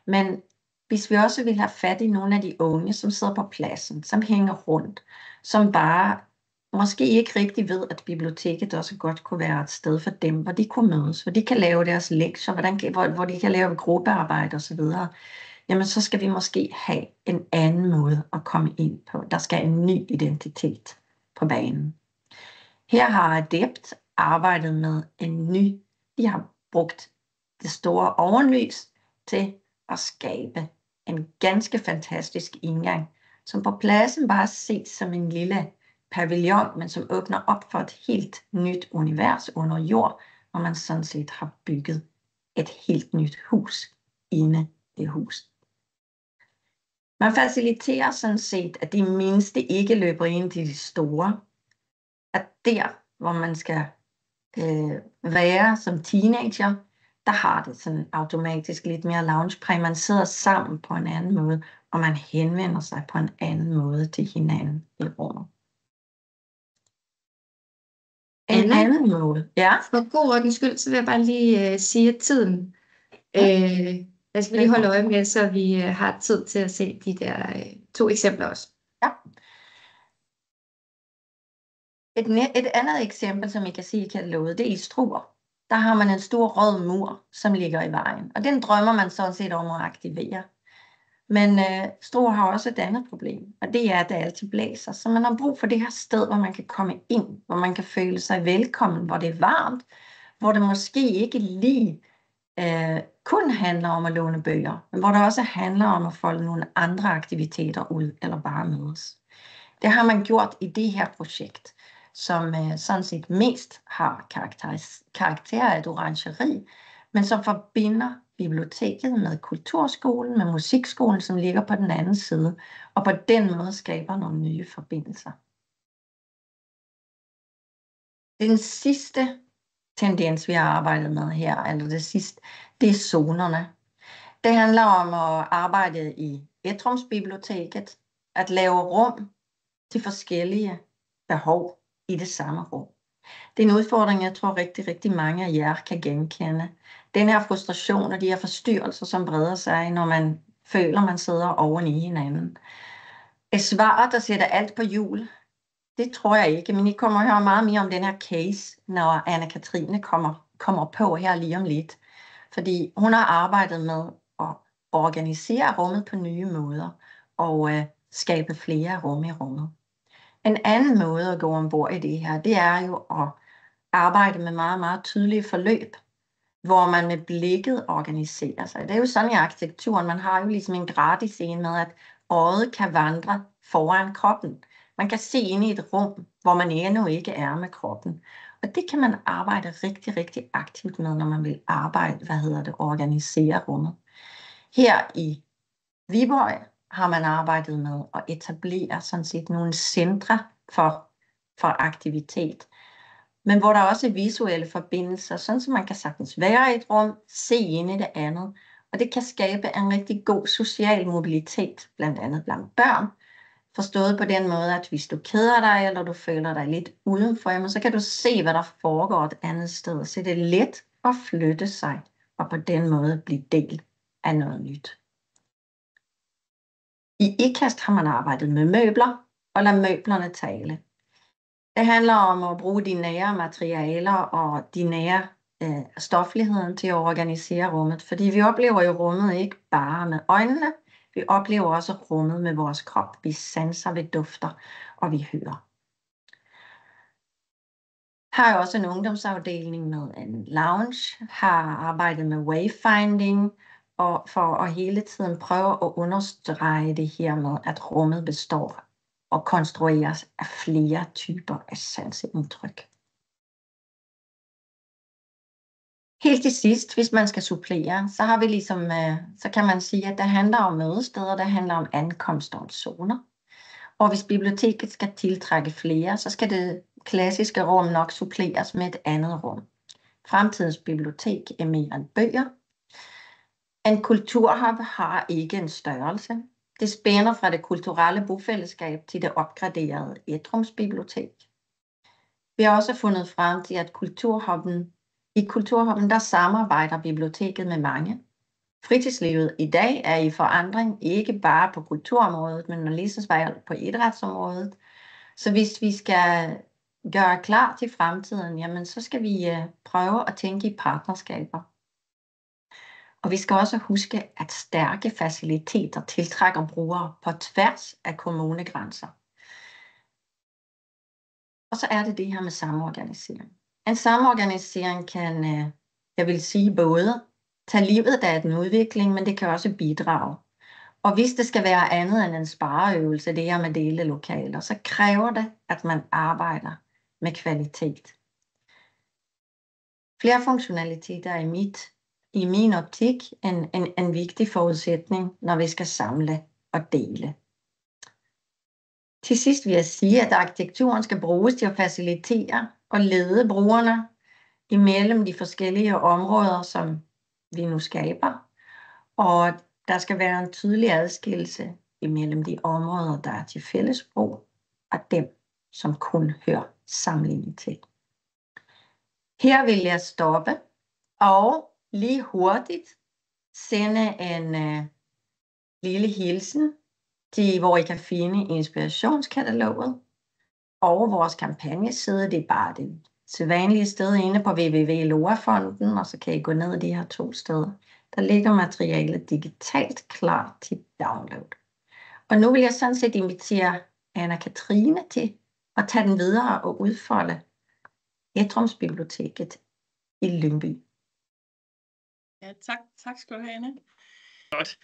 Men hvis vi også vil have fat i nogle af de unge, som sidder på pladsen, som hænger rundt, som bare måske ikke rigtig ved, at biblioteket også godt kunne være et sted for dem, hvor de kunne mødes, hvor de kan lave deres lektier, hvor de kan lave gruppearbejde osv., jamen så skal vi måske have en anden måde at komme ind på. Der skal en ny identitet på banen. Her har Adept arbejdet med en ny. De har brugt det store ovenlys til at skabe en ganske fantastisk indgang, som på pladsen bare ses som en lille pavillon, men som åbner op for et helt nyt univers under jord, hvor man sådan set har bygget et helt nyt hus inde i huset. Man faciliterer sådan set, at de mindste ikke løber ind til de store. At der, hvor man skal være som teenager, der har det sådan automatisk lidt mere loungepræg. Man sidder sammen på en anden måde, og man henvender sig på en anden måde til hinanden i rummet. En anden måde. Ja. For god ordens skyld, så vil jeg bare lige sige, at tiden. Jeg skal lige holde øje med, så vi har tid til at se de der 2 eksempler også. Ja. Et andet eksempel, som I kan se i kataloget, det er i Struer. Der har man en stor rød mur, som ligger i vejen. Og den drømmer man sådan set om at aktivere. Men Struer har også et andet problem, og det er, at det altid blæser. Så man har brug for det her sted, hvor man kan komme ind, hvor man kan føle sig velkommen, hvor det er varmt, hvor det måske ikke lige kun handler om at låne bøger, men hvor det også handler om at folde nogle andre aktiviteter ud, eller bare mødes. Det har man gjort i det her projekt, som sådan set mest har karakter af et orangeri, men som forbinder biblioteket med kulturskolen, med musikskolen, som ligger på den anden side, og på den måde skaber nogle nye forbindelser. Den sidste tendens, vi har arbejdet med her, eller det er zonerne. Det handler om at arbejde i etrumsbiblioteket, at lave rum til forskellige behov i det samme rum. Det er en udfordring, jeg tror rigtig mange af jer kan genkende. Den her frustration og de her forstyrrelser, som breder sig, når man føler, man sidder oven i hinanden. Et svar, der sætter alt på hjul, det tror jeg ikke, men I kommer at høre meget mere om den her case, når Anne-Katrine kommer på her lige om lidt. Fordi hun har arbejdet med at organisere rummet på nye måder, og skabe flere rum i rummet. En anden måde at gå ombord i det her, det er jo at arbejde med meget, meget tydelige forløb, hvor man med blikket organiserer sig. Det er jo sådan i arkitekturen, man har jo ligesom en gratis en med, at øjet kan vandre foran kroppen. Man kan se ind i et rum, hvor man endnu ikke er med kroppen. Og det kan man arbejde rigtig, rigtig aktivt med, når man vil arbejde, organisere rummet. Her i Viborg har man arbejdet med at etablere sådan set nogle centre for aktivitet, men hvor der også er visuelle forbindelser, sådan så man kan sagtens være i et rum, se ind i det andet, og det kan skabe en rigtig god social mobilitet, blandt andet blandt børn, forstået på den måde, at hvis du keder dig, eller du føler dig lidt udenfor, så kan du se, hvad der foregår et andet sted, så det er let at flytte sig, og på den måde blive del af noget nyt. I IKAST har man arbejdet med møbler, og lad møblerne tale. Det handler om at bruge de nære materialer og de nære stofligheden til at organisere rummet, fordi vi oplever jo rummet ikke bare med øjnene, vi oplever også rummet med vores krop. Vi sanser, vi dufter, og vi hører. Har også en ungdomsafdeling med en lounge, har arbejdet med wayfinding, og for at hele tiden prøve at understrege det her med, at rummet består og konstrueres af flere typer af sanseindtryk. Helt til sidst, hvis man skal supplere, så har vi ligesom, så kan man sige, at det handler om mødesteder, det handler om ankomster og zoner. Og hvis biblioteket skal tiltrække flere, så skal det klassiske rum nok suppleres med et andet rum. Fremtidens bibliotek er mere end bøger. En kulturhub har ikke en størrelse. Det spænder fra det kulturelle bofællesskab til det opgraderede etrumsbibliotek. Vi har også fundet frem til, at i kulturhubben der samarbejder biblioteket med mange. Fritidslivet i dag er i forandring, ikke bare på kulturområdet, men lige så svært på idrætsområdet. Så hvis vi skal gøre klar til fremtiden, jamen så skal vi prøve at tænke i partnerskaber. Og vi skal også huske, at stærke faciliteter tiltrækker brugere på tværs af kommunegrænser. Og så er det her med samorganisering. En samorganisering kan, jeg vil sige, både tage livet af en udvikling, men det kan også bidrage. Og hvis det skal være andet end en spareøvelse, det her med delte lokaler, så kræver det, at man arbejder med kvalitet. Flere funktionaliteter er i min optik en vigtig forudsætning, når vi skal samle og dele. Til sidst vil jeg sige, at arkitekturen skal bruges til at facilitere og lede brugerne imellem de forskellige områder, som vi nu skaber. Og der skal være en tydelig adskillelse imellem de områder, der er til fælles brug, og dem, som kun hører sammenligning til. Her vil jeg stoppe og lige hurtigt sende en lille hilsen til, hvor I kan finde inspirationskataloget og vores kampagneside. Det er bare det sædvanlige sted inde på www.LOA-fonden, og så kan I gå ned i de her 2 steder. Der ligger materialet digitalt klar til download. Og nu vil jeg sådan set invitere Anna-Katrine til at tage den videre og udfolde Etrumsbiblioteket i Lyngby. Ja, tak skal du have, Anne. Godt.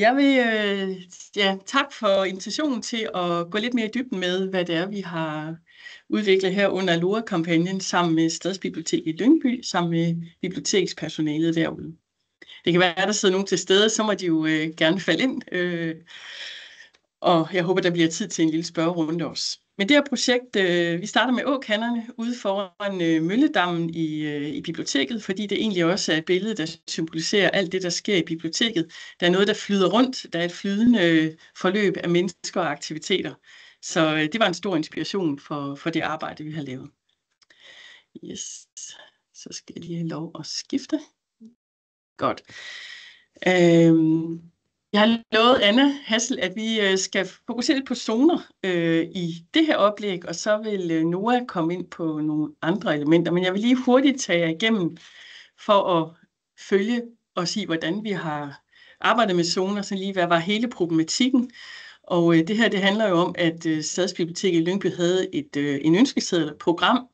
Jeg vil tak for invitationen til at gå lidt mere i dybden med, hvad det er, vi har udviklet her under LOA-kampagnen sammen med Stadsbiblioteket i Lyngby, sammen med bibliotekspersonalet derude. Det kan være, at der sidder nogen til stede, så må de jo gerne falde ind, og jeg håber, der bliver tid til en lille spørgerunde også. Men det her projekt, vi starter med åkanderne ude foran Mølledammen i biblioteket, fordi det egentlig også er et billede, der symboliserer alt det, der sker i biblioteket. Der er noget, der flyder rundt. Der er et flydende forløb af mennesker og aktiviteter. Så det var en stor inspiration for det arbejde, vi har lavet. Yes. Så skal jeg lige have lov at skifte. Godt. Jeg har lovet Anna Hassel, at vi skal fokusere lidt på zoner i det her oplæg, og så vil Noah komme ind på nogle andre elementer. Men jeg vil lige hurtigt tage jer igennem for at følge os i, hvordan vi har arbejdet med zoner, så lige hvad var hele problematikken, Og det her, det handler jo om, at Stadsbiblioteket i Lyngby havde en ønskeseddel, et program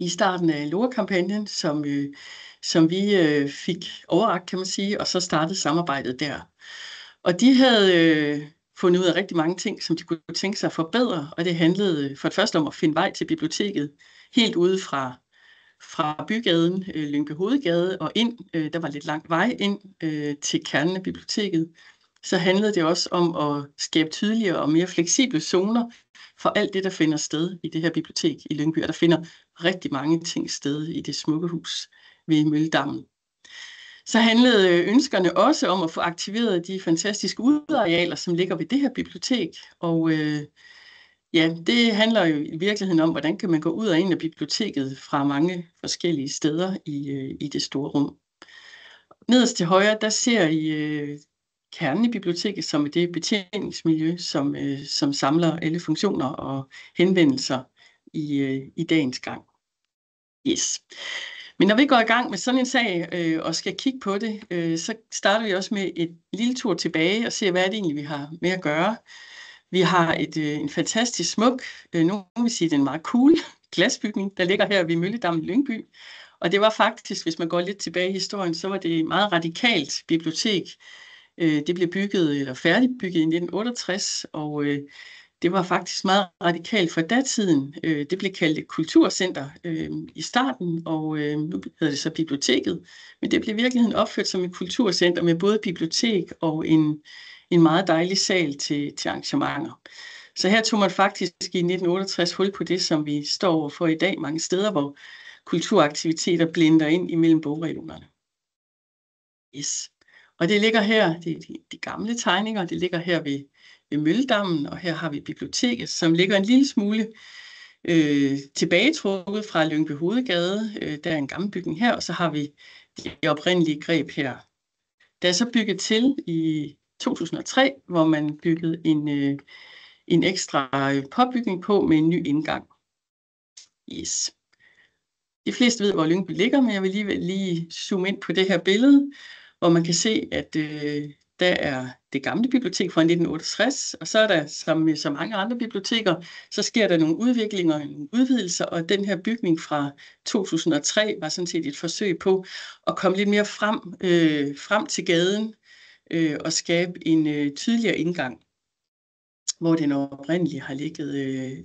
i starten af LOA-kampagnen, som vi fik overrakt, kan man sige, og så startede samarbejdet der. Og de havde fundet ud af rigtig mange ting, som de kunne tænke sig at forbedre, og det handlede for det første om at finde vej til biblioteket, helt ude fra bygaden, Lyngby Hovedgade, og ind, der var lidt lang vej ind til kernen af biblioteket. Så handlede det også om at skabe tydeligere og mere fleksible zoner for alt det, der finder sted i det her bibliotek i Lyngby. Og der finder rigtig mange ting sted i det smukke hus ved Mølledammen. Så handlede ønskerne også om at få aktiveret de fantastiske udearealer, som ligger ved det her bibliotek. Og ja, det handler jo i virkeligheden om, hvordan kan man gå ud og ind af biblioteket fra mange forskellige steder i det store rum. Nederst til højre, der ser I kernen i biblioteket, som er det betjeningsmiljø, som samler alle funktioner og henvendelser i dagens gang. Yes. Men når vi går i gang med sådan en sag og skal kigge på det, så starter vi også med et lille tur tilbage og ser, hvad er det egentlig, vi har med at gøre. Vi har en fantastisk smuk, nogen vil sige, den meget cool glasbygning, der ligger her ved Mølledammen i Lyngby. Og det var faktisk, hvis man går lidt tilbage i historien, så var det et meget radikalt bibliotek. Det blev bygget eller færdigbygget i 1968, og det var faktisk meget radikalt for datiden. Det blev kaldt et kulturcenter i starten, og nu hedder det så biblioteket. Men det blev i virkeligheden opført som et kulturcenter med både bibliotek og en meget dejlig sal til arrangementer. Så her tog man faktisk i 1968 hul på det, som vi står overfor i dag mange steder, hvor kulturaktiviteter blinder ind imellem bogreolerne. Yes. Og det ligger her, det er de gamle tegninger, det ligger her ved Mølledammen, og her har vi biblioteket, som ligger en lille smule tilbagetrukket fra Lyngby Hovedgade. Der er en gammel bygning her, og så har vi de oprindelige greb her. Der er så bygget til i 2003, hvor man byggede en ekstra påbygning på med en ny indgang. Yes. De fleste ved, hvor Lyngby ligger, men jeg vil alligevel lige zoome ind på det her billede, hvor man kan se, at der er det gamle bibliotek fra 1968, og så er der, som med så mange andre biblioteker, så sker der nogle udviklinger, nogle udvidelser, og den her bygning fra 2003 var sådan set et forsøg på at komme lidt mere frem til gaden og skabe en tydeligere indgang, hvor den oprindeligt har ligget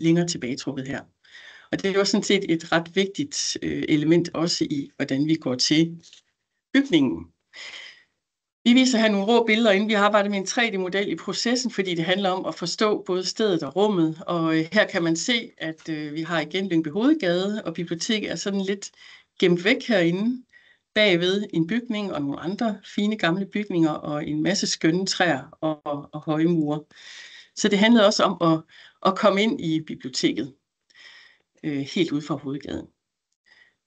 længere tilbagetrukket her. Og det er jo sådan set et ret vigtigt element også i, hvordan vi går til bygningen. Vi viser her nogle rå billeder, inden vi arbejder med en 3D-model i processen, fordi det handler om at forstå både stedet og rummet. Og her kan man se, at vi har igen Lyngby Hovedgade, og biblioteket er sådan lidt gemt væk herinde, bagved en bygning og nogle andre fine gamle bygninger og en masse skønne træer og høje mure. Så det handlede også om at komme ind i biblioteket, helt ude fra Hovedgaden.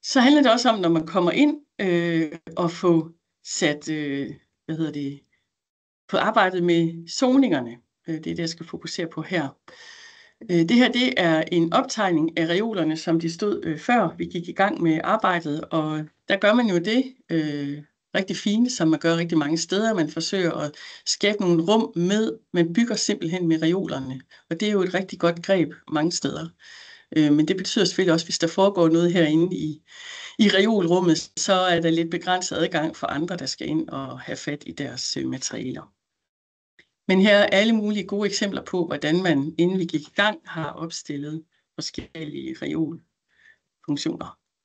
Så handler det også om, når man kommer ind og få sat, på arbejdet med zoningerne. Det er det, jeg skal fokusere på her. Det her, det er en optegning af reolerne, som de stod før vi gik i gang med arbejdet, og der gør man jo det rigtig fint, som man gør rigtig mange steder. Man forsøger at skabe nogle rum med, man bygger simpelthen med reolerne, og det er jo et rigtig godt greb mange steder. Men det betyder selvfølgelig også, hvis der foregår noget herinde i reolrummet, så er der lidt begrænset adgang for andre, der skal ind og have fat i deres materialer. Men her er alle mulige gode eksempler på, hvordan man, inden vi gik i gang, har opstillet forskellige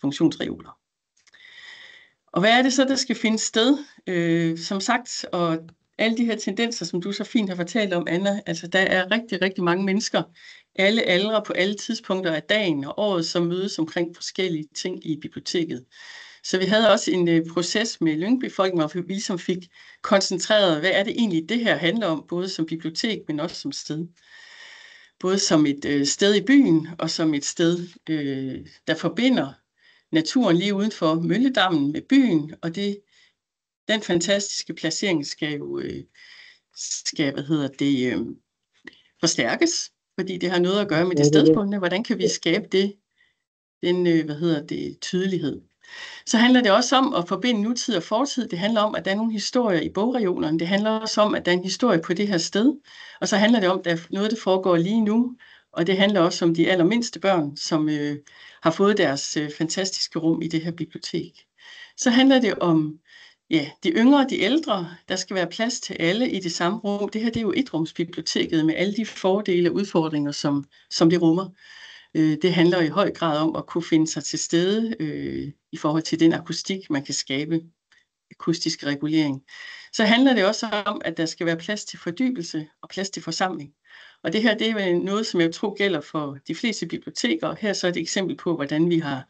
funktionsreoler. Og hvad er det så, der skal finde sted? Som sagt, og alle de her tendenser, som du så fint har fortalt om, Anna, altså der er rigtig, rigtig mange mennesker, alle aldre på alle tidspunkter af dagen og året, som mødes omkring forskellige ting i biblioteket. Så vi havde også en proces med Lyngby-befolkningen, hvor vi ligesom fik koncentreret, hvad er det egentlig, det her handler om, både som bibliotek, men også som sted. Både som et sted i byen, og som et sted, der forbinder naturen lige uden for Mølledammen med byen, og den fantastiske placering skal forstærkes, fordi det har noget at gøre med det stedbundne. Hvordan kan vi skabe den tydelighed? Så handler det også om at forbinde nutid og fortid. Det handler om, at der er nogle historier i bogreolerne. Det handler også om, at der er en historie på det her sted. Og så handler det om, at der er noget, der foregår lige nu. Og det handler også om de allermindste børn, som har fået deres fantastiske rum i det her bibliotek. Så handler det om de yngre og de ældre. Der skal være plads til alle i det samme rum. Det her det er jo etrumsbiblioteket med alle de fordele og udfordringer, som det rummer. Det handler i høj grad om at kunne finde sig til stede i forhold til den akustik, man kan skabe, akustisk regulering. Så handler det også om, at der skal være plads til fordybelse og plads til forsamling. Og det her det er noget, som jeg tror gælder for de fleste biblioteker. Og her så er et eksempel på, hvordan vi har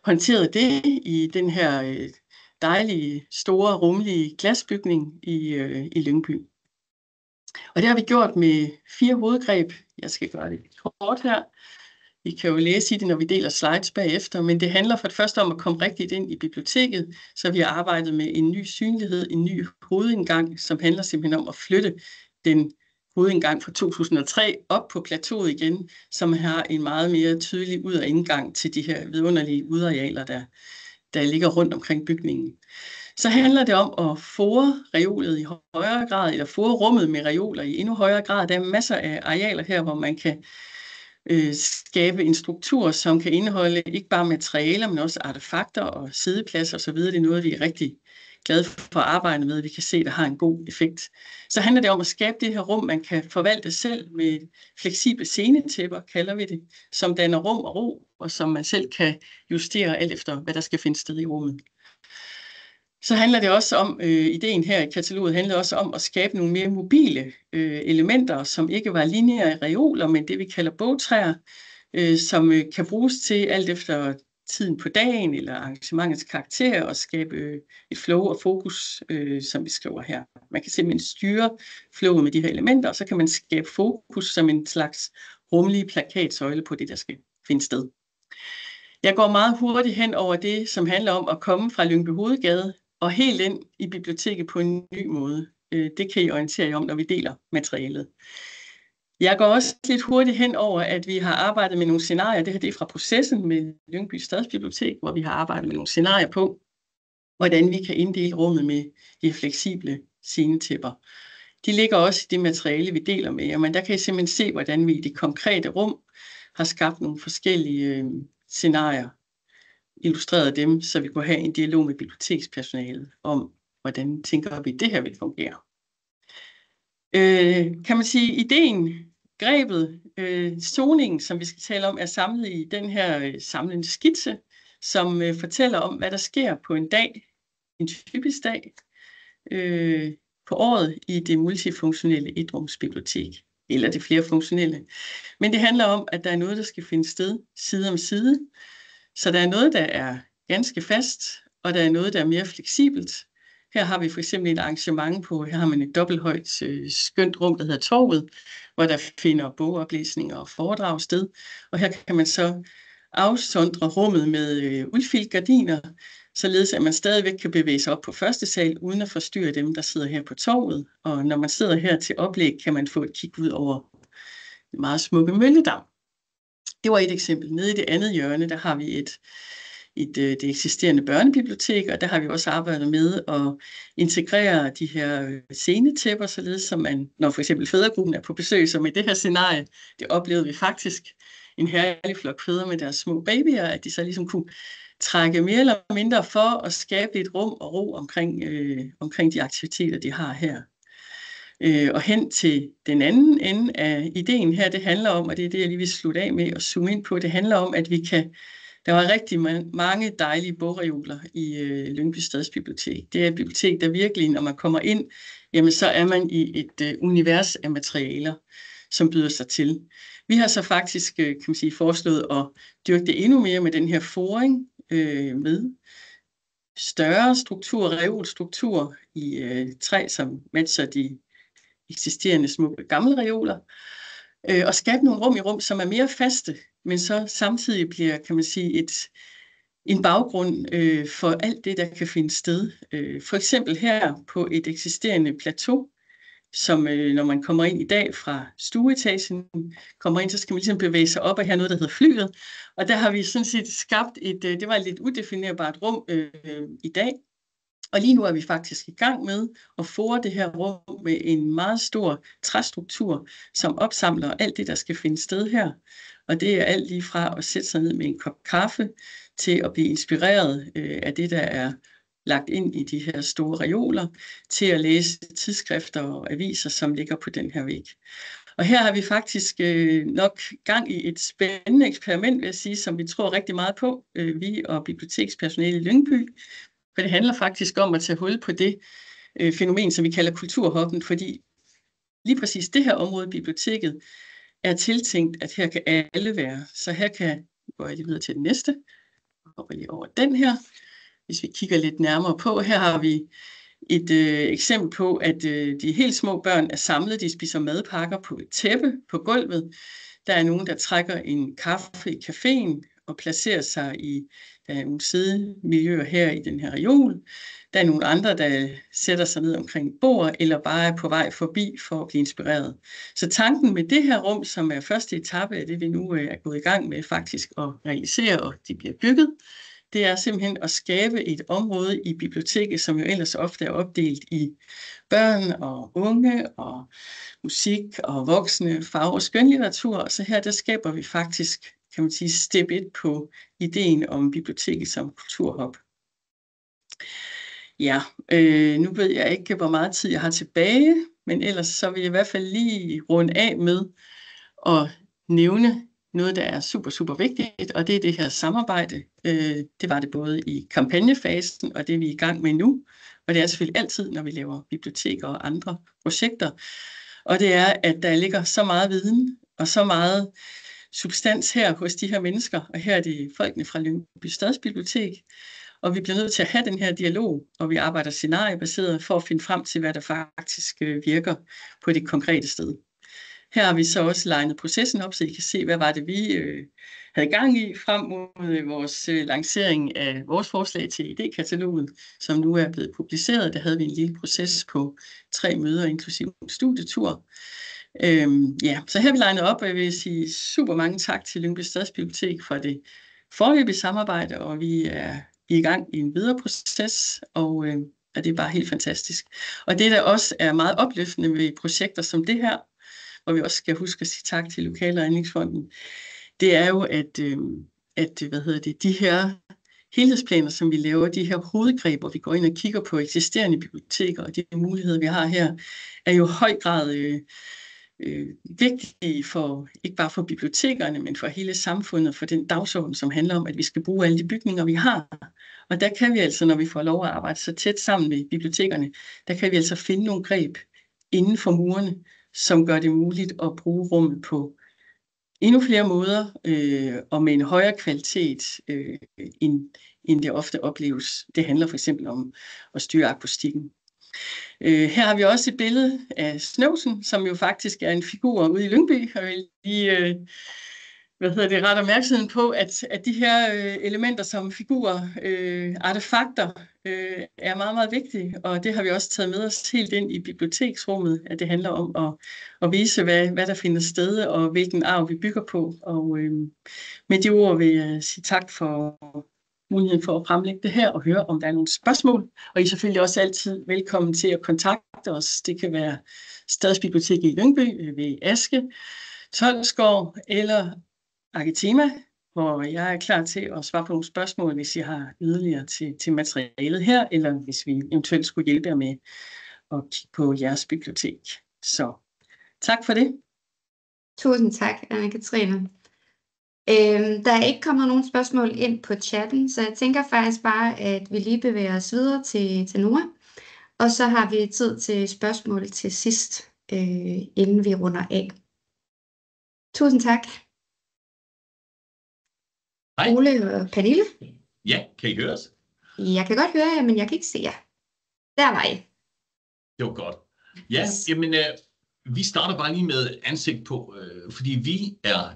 håndteret det i den her dejlige, store, rummelige glasbygning i Lyngby. Og det har vi gjort med 4 hovedgreb. Jeg skal gøre det kort her. Vi kan jo læse i det, når vi deler slides bagefter, men det handler for det første om at komme rigtigt ind i biblioteket, så vi har arbejdet med en ny synlighed, en ny hovedindgang, som handler simpelthen om at flytte den hovedindgang fra 2003 op på plateauet igen, som har en meget mere tydelig ud- og indgang til de her vidunderlige udarealer, der ligger rundt omkring bygningen. Så handler det om at fore reolet i højere grad, eller fore rummet med reoler i endnu højere grad. Der er masser af arealer her, hvor man kan skabe en struktur, som kan indeholde ikke bare materialer, men også artefakter og siddepladser osv. Det er noget, vi er rigtig glade for at arbejde med, vi kan se, der har en god effekt. Så handler det om at skabe det her rum, man kan forvalte selv med fleksible scenetæpper, kalder vi det, som danner rum og ro, og som man selv kan justere alt efter, hvad der skal finde sted i rummet. Så handler det også om, ideen her i kataloget handler også om at skabe nogle mere mobile elementer, som ikke var lineære reoler, men det vi kalder bogtræer, som kan bruges til alt efter tiden på dagen eller arrangementets karakter og skabe et flow og fokus, som vi skriver her. Man kan simpelthen styre flowet med de her elementer, og så kan man skabe fokus som en slags rummelig plakatsøjle på det, der skal finde sted. Jeg går meget hurtigt hen over det, som handler om at komme fra Lyngby Hovedgade og helt ind i biblioteket på en ny måde. Det kan I orientere jer om, når vi deler materialet. Jeg går også lidt hurtigt hen over, at vi har arbejdet med nogle scenarier. Det her det er fra processen med Lyngby Stadsbibliotek, hvor vi har arbejdet med nogle scenarier på, hvordan vi kan inddele rummet med de fleksible scenetæpper. De ligger også i det materiale, vi deler med jer, men der kan I simpelthen se, hvordan vi i det konkrete rum har skabt nogle forskellige scenarier, illustreret dem, så vi kunne have en dialog med bibliotekspersonalet om, hvordan tænker vi, det her vil fungere. Kan man sige, ideen, grebet, zoningen, som vi skal tale om, er samlet i den her samlende skitse, som fortæller om, hvad der sker på en dag, en typisk dag, på året i det multifunktionelle etrumsbibliotek, eller det flerfunktionelle. Men det handler om, at der er noget, der skal finde sted side om side, så der er noget, der er ganske fast, og der er noget, der er mere fleksibelt. Her har vi for eksempel et arrangement på, her har man et dobbelthøjt skønt rum, der hedder Torvet, hvor der finder bogoplæsninger og foredrag sted. Og her kan man så afsondre rummet med uldfiltgardiner, således at man stadigvæk kan bevæge sig op på første sal, uden at forstyrre dem, der sidder her på torvet. Og når man sidder her til oplæg, kan man få et kig ud over en meget smukke Mølledam. Det var et eksempel. Nede i det andet hjørne, der har vi det eksisterende børnebibliotek, og der har vi også arbejdet med at integrere de her scenetæpper, således som man, når for eksempel fædregruppen er på besøg, som i det her scenarie, det oplevede vi faktisk en herlig flok fædre med deres små babyer, at de så ligesom kunne trække mere eller mindre for at skabe et rum og ro omkring de aktiviteter, de har her. Og hen til den anden ende af ideen her, det handler om, og det er det, jeg lige vil slutte af med og zoome ind på, det handler om, at der var rigtig mange dejlige bogreoler i Lyngby Stadsbibliotek. Det er et bibliotek, der virkelig, når man kommer ind, jamen så er man i et univers af materialer, som byder sig til. Vi har så faktisk, kan man sige, foreslået at dyrke det endnu mere med den her foring med større struktur, reolstruktur i træ, som matcher de eksisterende små gamle reoler, og skabe nogle rum i rum, som er mere faste, men så samtidig bliver, kan man sige, en baggrund for alt det, der kan finde sted. For eksempel her på et eksisterende plateau, som når man kommer ind i dag fra stueetagen, kommer ind, så skal man ligesom bevæge sig op og have noget, der hedder flyet. Og der har vi sådan set skabt det var et lidt udefinerbart rum i dag. Og lige nu er vi faktisk i gang med at fore det her rum med en meget stor træstruktur, som opsamler alt det, der skal finde sted her. Og det er alt lige fra at sætte sig ned med en kop kaffe, til at blive inspireret af det, der er lagt ind i de her store reoler, til at læse tidsskrifter og aviser, som ligger på den her væg. Og her har vi faktisk nok gang i et spændende eksperiment, vil jeg sige, som vi tror rigtig meget på, vi og bibliotekspersonale i Lyngby. For det handler faktisk om at tage hul på det fænomen, som vi kalder kulturhoppen, fordi lige præcis det her område, biblioteket, er tiltænkt, at her kan alle være. Så her går jeg lige videre til den næste. Jeg hopper lige over den her. Hvis vi kigger lidt nærmere på, her har vi et eksempel på, at de helt små børn er samlet. De spiser madpakker på et tæppe på gulvet. Der er nogen, der trækker en kaffe i caféen og placerer sig i nogle sidemiljøer her i den her reol. Der er nogle andre, der sætter sig ned omkring et bord, eller bare er på vej forbi for at blive inspireret. Så tanken med det her rum, som er første etape af det, vi nu er gået i gang med faktisk at realisere, og de bliver bygget, det er simpelthen at skabe et område i biblioteket, som jo ellers ofte er opdelt i børn og unge og musik og voksne, fag- og skønlitteratur. Og så her, der skaber vi faktisk, kan man sige, step 1 på ideen om biblioteket som kulturhub. Ja, nu ved jeg ikke, hvor meget tid jeg har tilbage, men ellers så vil jeg i hvert fald lige runde af med at nævne noget, der er super, super vigtigt, og det er det her samarbejde. Det var det både i kampagnefasen, og det er vi i gang med nu. Og det er selvfølgelig altid, når vi laver biblioteker og andre projekter. Og det er, at der ligger så meget viden og så meget substans her hos de her mennesker. Og her er det folkene fra Lyngby Stadsbibliotek. Og vi bliver nødt til at have den her dialog, og vi arbejder scenariebaseret for at finde frem til, hvad der faktisk virker på det konkrete sted. Her har vi så også legnet processen op, så I kan se, hvad var det, vi havde gang i frem mod vores lancering af vores forslag til idékataloget, som nu er blevet publiceret. Der havde vi en lille proces på 3 møder, inklusive en studietur. Så her har vi legnet op, og jeg vil sige super mange tak til Lyngby Stadsbibliotek for det foreløbige samarbejde, og vi er i gang i en videre proces, og det er bare helt fantastisk. Og det, der også er meget opløftende ved projekter som det her, hvor vi også skal huske at sige tak til Lokal- og Anlægsfonden, det er jo, at de her helhedsplaner, som vi laver, de her hovedgreb, hvor vi går ind og kigger på eksisterende biblioteker, og de muligheder, vi har her, er jo i høj grad vigtige for, ikke bare for bibliotekerne, men for hele samfundet, for den dagsorden, som handler om, at vi skal bruge alle de bygninger, vi har. Og der kan vi altså, når vi får lov at arbejde så tæt sammen med bibliotekerne, der kan vi altså finde nogle greb inden for murene, som gør det muligt at bruge rummet på endnu flere måder, og med en højere kvalitet, end det ofte opleves. Det handler for eksempel om at styre akustikken. Her har vi også et billede af Snøvsen, som jo faktisk er en figur ude i Lyngby, og jeg vil lige ret opmærksomheden på, at de her elementer som figurer, artefakter, er meget, meget vigtige, og det har vi også taget med os helt ind i biblioteksrummet, at det handler om at vise, hvad der finder sted, og hvilken arv vi bygger på. Og med de ord vil jeg sige tak for muligheden for at fremlægge det her og høre, om der er nogle spørgsmål. Og I er selvfølgelig også altid velkommen til at kontakte os. Det kan være Stadsbiblioteket i Lyngby ved Aske, Tolsgård eller Arkitema, hvor jeg er klar til at svare på nogle spørgsmål, hvis I har yderligere til materialet her, eller hvis vi eventuelt skulle hjælpe jer med at kigge på jeres bibliotek. Så tak for det. Tusind tak, Anne-Katrine. Der er ikke kommet nogen spørgsmål ind på chatten, så jeg tænker faktisk bare, at vi lige bevæger os videre til Nora. Og så har vi tid til spørgsmål til sidst, inden vi runder af. Tusind tak. Hej. Ole og Pernille. Ja, kan I høre os? Jeg kan godt høre jer, men jeg kan ikke se jer. Der var I. Det var godt. Ja, jamen, vi starter bare lige med ansigt på, fordi vi er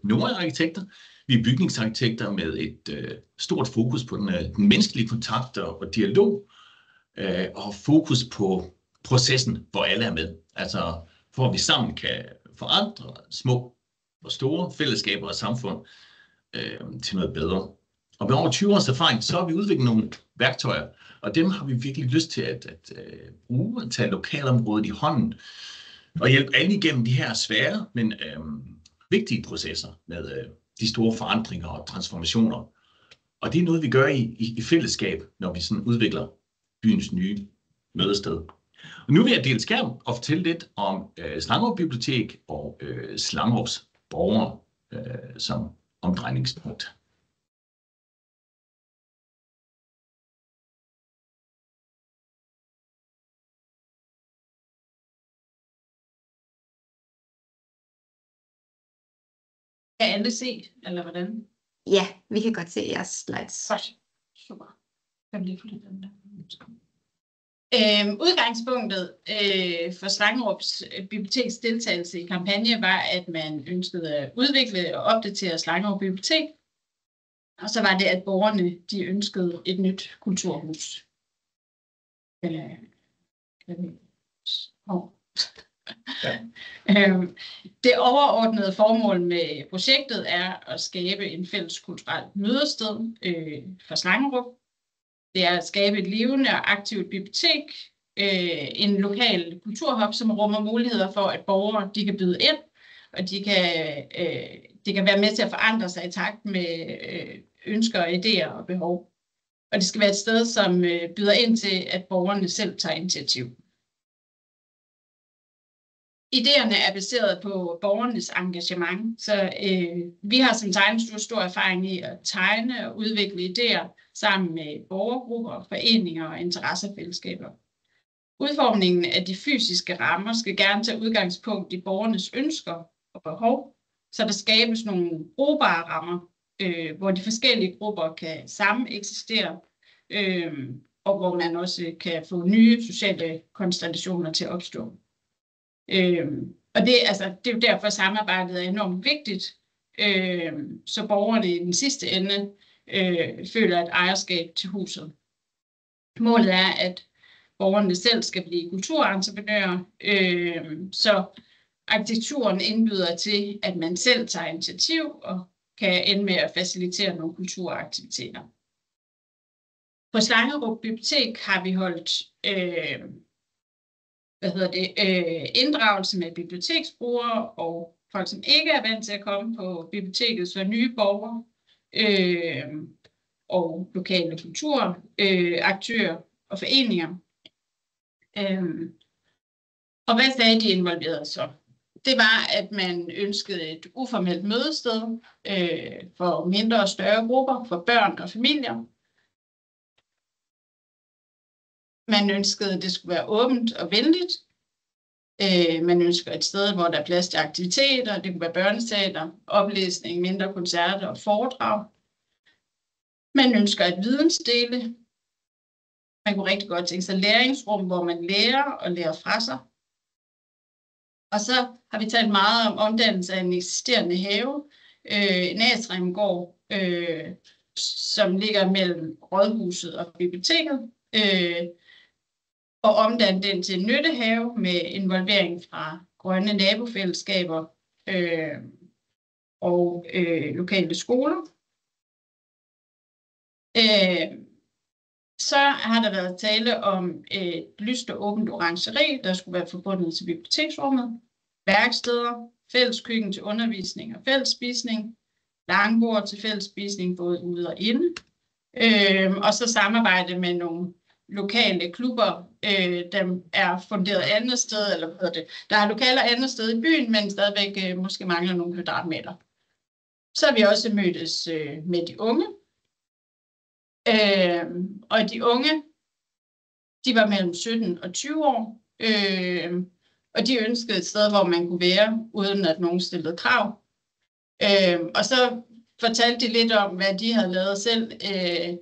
Nora-arkitekter. Vi er bygningsarkitekter med et stort fokus på den menneskelige kontakt og dialog, og fokus på processen, hvor alle er med. Altså, for at vi sammen kan forandre små og store fællesskaber og samfund til noget bedre. Og med over 20 års erfaring, så har vi udviklet nogle værktøjer, og dem har vi virkelig lyst til at bruge, at tage lokalområdet i hånden, og hjælpe alle igennem de her svære, men vigtige processer med de store forandringer og transformationer. Og det er noget, vi gør i fællesskab, når vi sådan udvikler byens nye mødested. Og nu vil jeg dele skærm og fortælle lidt om Slangerup Bibliotek og Slangerups borgere som omdrejningspunkt. Kan alle se, eller hvordan? Ja, vi kan godt se jeres slides. Godt. Super. Jeg vil lige få lidt den der. Udgangspunktet for Slangerups biblioteks deltagelse i kampagne var, at man ønskede at udvikle og opdatere Slangerup Bibliotek. Og så var det, at borgerne de ønskede et nyt kulturhus. Det overordnede formål med projektet er at skabe en fælles kulturel mødested for Slangerup. Det er at skabe et levende og aktivt bibliotek, en lokal kulturhub, som rummer muligheder for, at borgere de kan byde ind, og de kan være med til at forandre sig i takt med ønsker, idéer og behov. Og det skal være et sted, som byder ind til, at borgerne selv tager initiativ. Idéerne er baseret på borgernes engagement, så vi har som tegnestue stor erfaring i at tegne og udvikle idéer sammen med borgergrupper, foreninger og interessefællesskaber. Udformningen af de fysiske rammer skal gerne tage udgangspunkt i borgernes ønsker og behov, så der skabes nogle brugbare rammer, hvor de forskellige grupper kan sammen eksistere, og hvor man også kan få nye sociale konstellationer til at opstå. Og det er jo derfor, samarbejdet er enormt vigtigt, så borgerne i den sidste ende føler et ejerskab til huset. Målet er, at borgerne selv skal blive kulturentreprenører, så arkitekturen indbyder til, at man selv tager initiativ og kan ende med at facilitere nogle kulturaktiviteter. På Slangerup Bibliotek har vi holdt inddragelse med biblioteksbrugere og folk, som ikke er vant til at komme på biblioteket, så nye borgere og lokale kulturaktører og foreninger. Og hvad sagde de involverede så? Det var, at man ønskede et uformelt mødested for mindre og større grupper, for børn og familier. Man ønskede, at det skulle være åbent og venligt. Man ønsker et sted, hvor der er plads til aktiviteter. Det kunne være børneteater, oplæsning, mindre koncerter og foredrag. Man ønsker et vidensdele. Man kunne rigtig godt tænke sig læringsrum, hvor man lærer og lærer fra sig. Og så har vi talt meget om omdannelse af en eksisterende have, Nasrimgård, som ligger mellem rådhuset og biblioteket, og omdanne den til en nyttehave med involvering fra grønne nabofællesskaber og lokale skoler. Så har der været tale om et lyst og åbent orangeri, der skulle være forbundet til biblioteksrummet, værksteder, fælleskøkken til undervisning og fællesspisning, langbord til fællesspisning både ude og inde, og så samarbejde med nogle lokale klubber, der er funderet andet sted, eller hvad hedder det, der er lokaler andet sted i byen, men stadigvæk måske mangler nogle kvadratmeter. Så har vi også mødtes med de unge, og de unge, de var mellem 17 og 20 år, og de ønskede et sted, hvor man kunne være, uden at nogen stillede krav. Og så fortalte de lidt om, hvad de havde lavet selv,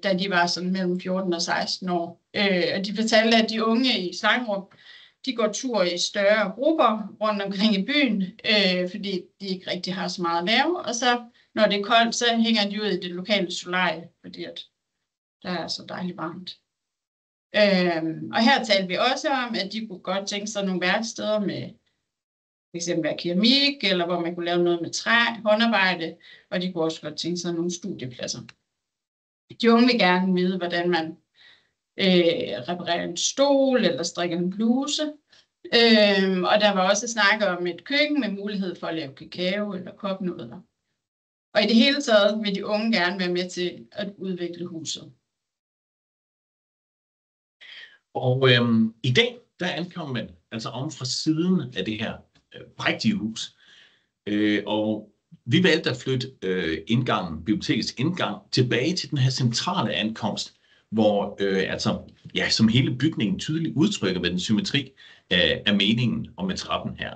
da de var sådan mellem 14 og 16 år. Og de fortalte, at de unge i Slangerup, de går tur i større grupper rundt omkring i byen, fordi de ikke rigtig har så meget at lave. Og så, når det er koldt, så hænger de ud i det lokale solarie, fordi at der er så dejligt varmt. Og her talte vi også om, at de kunne godt tænke sig nogle værksteder med f.eks. keramik, eller hvor man kunne lave noget med træ, håndarbejde, og de kunne også godt tænke sig nogle studiepladser. De unge vil gerne vide, hvordan man reparerer en stol, eller strikker en bluse. Og der var også snak om et køkken med mulighed for at lave kakao eller kopnudler. Og i det hele taget vil de unge gerne være med til at udvikle huset. Og i dag, der ankom man altså om fra siden af det her prægtige hus. Og vi valgte at flytte bibliotekets indgang tilbage til den her centrale ankomst, hvor som hele bygningen tydeligt udtrykker med den symmetri af meningen og med trappen her.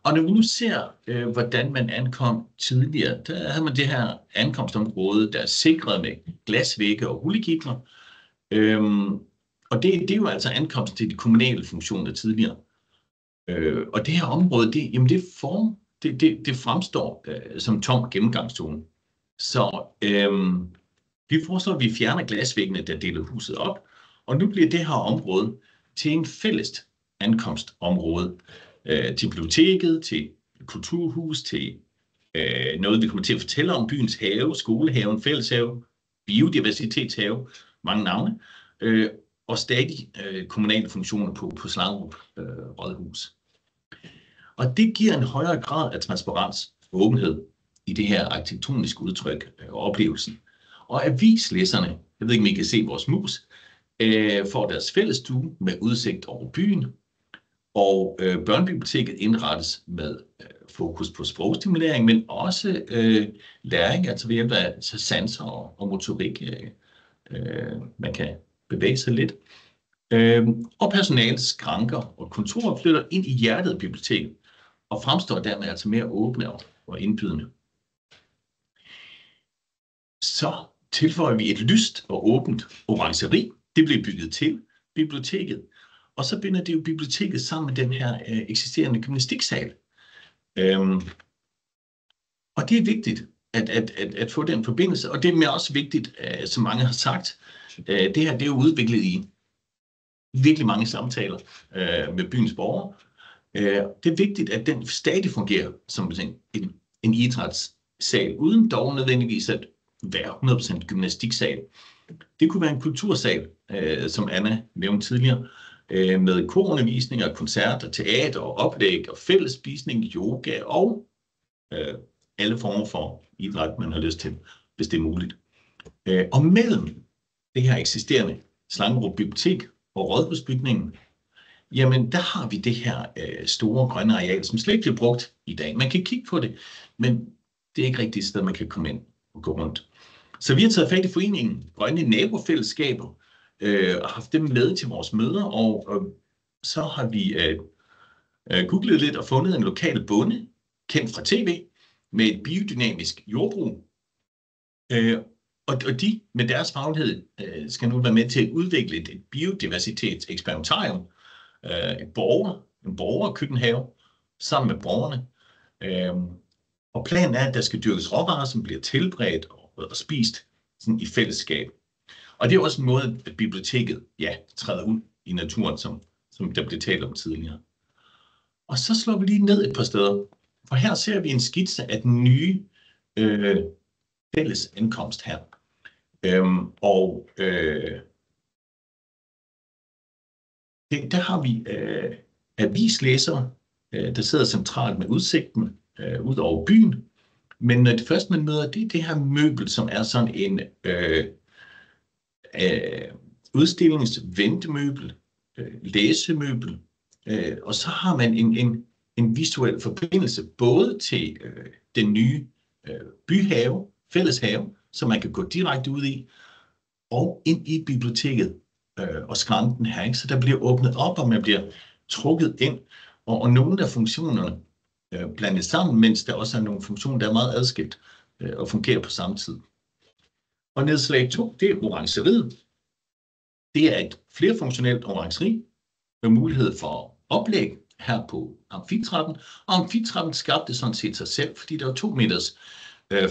Og når vi nu ser, hvordan man ankom tidligere, der havde man det her ankomstområde, der er sikret med glasvægge og rullegitler. Og det er jo altså ankomst til de kommunale funktioner tidligere. Og det her område, det fremstår som tom gennemgangszone. Så vi foreslår, at vi fjerner glasvæggene, der deler huset op, og nu bliver det her område til en fælles ankomstområde til biblioteket, til kulturhus, til noget, vi kommer til at fortælle om, byens have, skolehaven, fælleshave, biodiversitetshave, mange navne, og stadig kommunale funktioner på Slangerup Rådhus. Og det giver en højere grad af transparens og åbenhed i det her arkitektoniske udtryk og oplevelsen. Og avislæserne, jeg ved ikke, om I kan se vores mus, får deres fællesstue med udsigt over byen, og børnebiblioteket indrettes med fokus på sprogstimulering, men også læring, altså ved hjælp af sanser og motorik. Man kan bevæge sig lidt. Og personalets skranker og kontorer flytter ind i hjertet af biblioteket, og fremstår dermed altså mere åbne og indbydende. Så tilføjer vi et lyst og åbent orangeri. Det bliver bygget til biblioteket, og så binder det jo biblioteket sammen med den her eksisterende gymnastiksal. Og det er vigtigt at få den forbindelse, og det er også vigtigt, som mange har sagt, det her det er jo udviklet i virkelig mange samtaler med byens borgere. Det er vigtigt, at den stadig fungerer som en idrætssal, uden dog nødvendigvis at være 100% gymnastiksal. Det kunne være en kultursal, som Anna nævnte tidligere, med korundervisninger, koncerter, teater og oplæg og fællesspisning, yoga og alle former for idræt, man har lyst til, hvis det er muligt. Og mellem det her eksisterende Slangerup Bibliotek og Rådhusbygningen, jamen der har vi det her store grønne areal, som slet ikke bliver brugt i dag. Man kan kigge på det, men det er ikke rigtigt et sted, man kan komme ind og gå rundt. Så vi har taget fat i foreningen Grønne Nabofællesskaber og haft dem med til vores møder, og så har vi googlet lidt og fundet en lokal bonde, kendt fra tv, med et biodynamisk jordbrug. Og de med deres faglighed skal nu være med til at udvikle et biodiversitetseksperimentarium, en borgerkøkkenhave sammen med borgerne. Og planen er, at der skal dyrkes råvarer, som bliver tilberedt og spist sådan i fællesskab. Og det er også en måde, at biblioteket træder ud i naturen, som der blev talt om tidligere. Og så slår vi lige ned et par steder, for her ser vi en skitse af den nye fælles ankomst her. Der har vi avislæsere, der sidder centralt med udsigten ud over byen. Men når det første, man møder, det er det her møbel, som er sådan en udstillingsventemøbel, læsemøbel. Og så har man en visuel forbindelse både til den nye byhave, fælleshave, som man kan gå direkte ud i, og ind i biblioteket og skranken her. Ikke? Så der bliver åbnet op, og man bliver trukket ind, og nogle af funktionerne blandet sammen, mens der også er nogle funktioner, der er meget adskilt og fungerer på samme tid. Og nedslag 2, det er orangeriet. Det er et flerfunktionelt orangeri med mulighed for oplæg her på amfitrappen. Og amfitrappen skabte sådan set sig selv, fordi der var 2 meters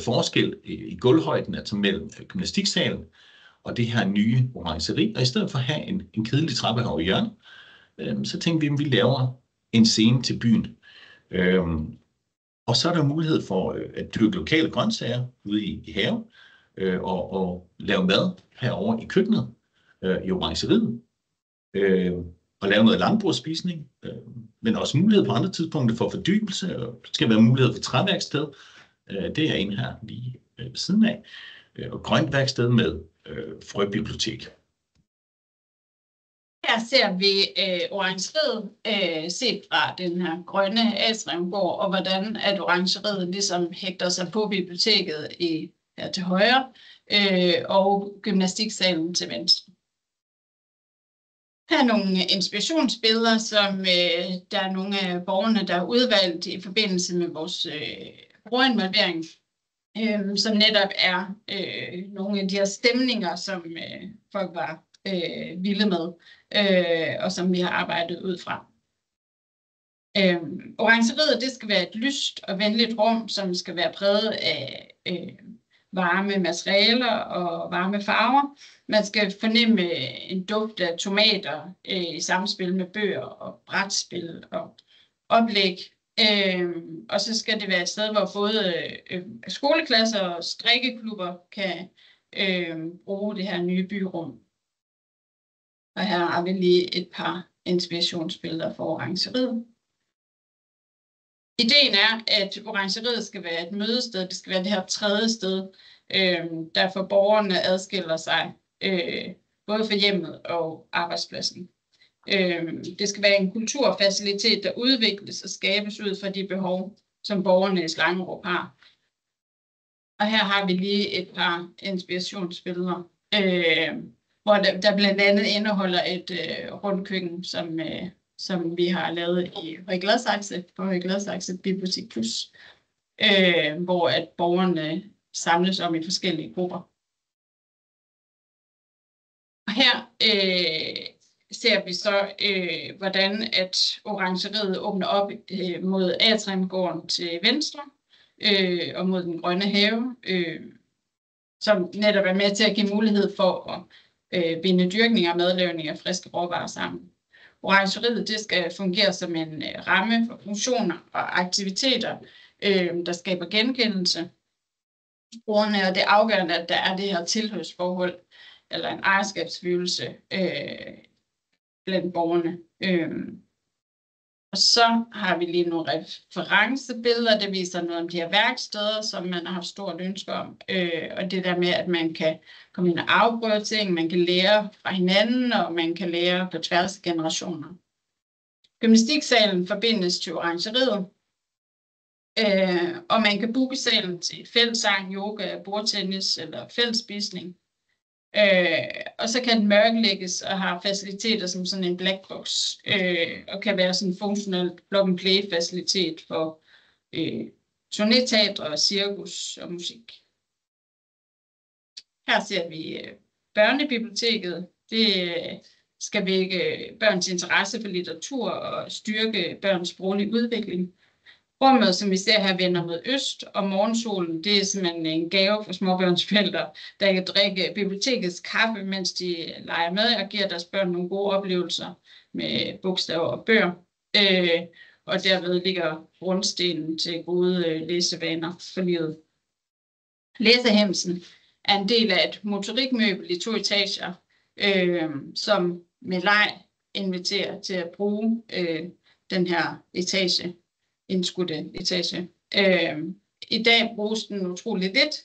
forskel i gulvhøjden, altså mellem gymnastiksalen og det her nye orangeri. Og i stedet for at have en kedelig trappe herovre i hjørnet, så tænkte vi, at vi laver en scene til byen. Og så er der mulighed for at dyrke lokale grøntsager ude i haven, og lave mad herovre i køkkenet, i orangeriet, og lave noget langbordsspisning, men også mulighed på andre tidspunkter for fordybelse, og der skal være mulighed for træværksted. Det er en her lige ved siden af, og grønt værksted med frøbibliotek. Her ser vi orangeriet set fra den her grønne atriumgård, og hvordan at orangeriet ligesom hægter sig på biblioteket her til højre, og gymnastiksalen til venstre. Her er nogle inspirationsbilleder, som der er nogle af borgerne, der er udvalgt i forbindelse med vores brugerinvolvering, som netop er nogle af de her stemninger, som folk var vilde med, og som vi har arbejdet ud fra. Orangeriet, det skal være et lyst og venligt rum, som skal være præget af varme materialer og varme farver. Man skal fornemme en duft af tomater i samspil med bøger og brætspil og oplæg. Og så skal det være et sted, hvor både skoleklasser og strikkeklubber kan bruge det her nye byrum. Og her har vi lige et par inspirationsbilleder for orangeriet. Ideen er, at orangeriet skal være et mødested. Det skal være det her tredje sted, der for borgerne adskiller sig, både for hjemmet og arbejdspladsen. Det skal være en kulturfacilitet, der udvikles og skabes ud fra de behov, som borgerne i Slangerup har. Og her har vi lige et par inspirationsbilleder, hvor der blandt andet indeholder et rundkøkken, som vi har lavet i Høje Gladsaxe på Høje Gladsaxe Bibliotek Plus, hvor at borgerne samles om i forskellige grupper. Og her ser vi så, hvordan at orangeriet åbner op mod atriumgården til venstre og mod den grønne have, som netop er med til at give mulighed for at binde dyrkning og madlavning af friske råvarer sammen. Orangeriet, det skal fungere som en ramme for funktioner og aktiviteter, der skaber genkendelse. Og det er afgørende, at der er det her tilhørsforhold eller en ejerskabsfølelse blandt borgerne. Og så har vi lige nogle referencebilleder, der viser noget om de her værksteder, som man har haft stort ønske om. Og det der med, at man kan komme ind og afprøve ting, man kan lære fra hinanden, og man kan lære på tværs af generationer. Gymnastiksalen forbindes til orangeriet, og man kan booke salen til fællessang, yoga, bordtennis eller fællesspisning. Og så kan den mørklægges og har faciliteter som sådan en blackbox, og kan være sådan en funktionelt plug-and-play-facilitet for turnéteatre, cirkus og musik. Her ser vi børnebiblioteket. Det skal vække børns interesse for litteratur og styrke børns sproglige udvikling. Rummet, som vi ser her, vender mod øst, og morgensolen, det er simpelthen en gave for småbørnsforældre, der kan drikke bibliotekets kaffe, mens de leger med og giver deres børn nogle gode oplevelser med bogstaver og bøger. Og derved ligger grundstenen til gode læsevaner for livet. Læsehemsen er en del af et motorikmøbel i 2 etager, som med leg inviterer til at bruge den her indskudte etage. I dag bruges den utrolig lidt,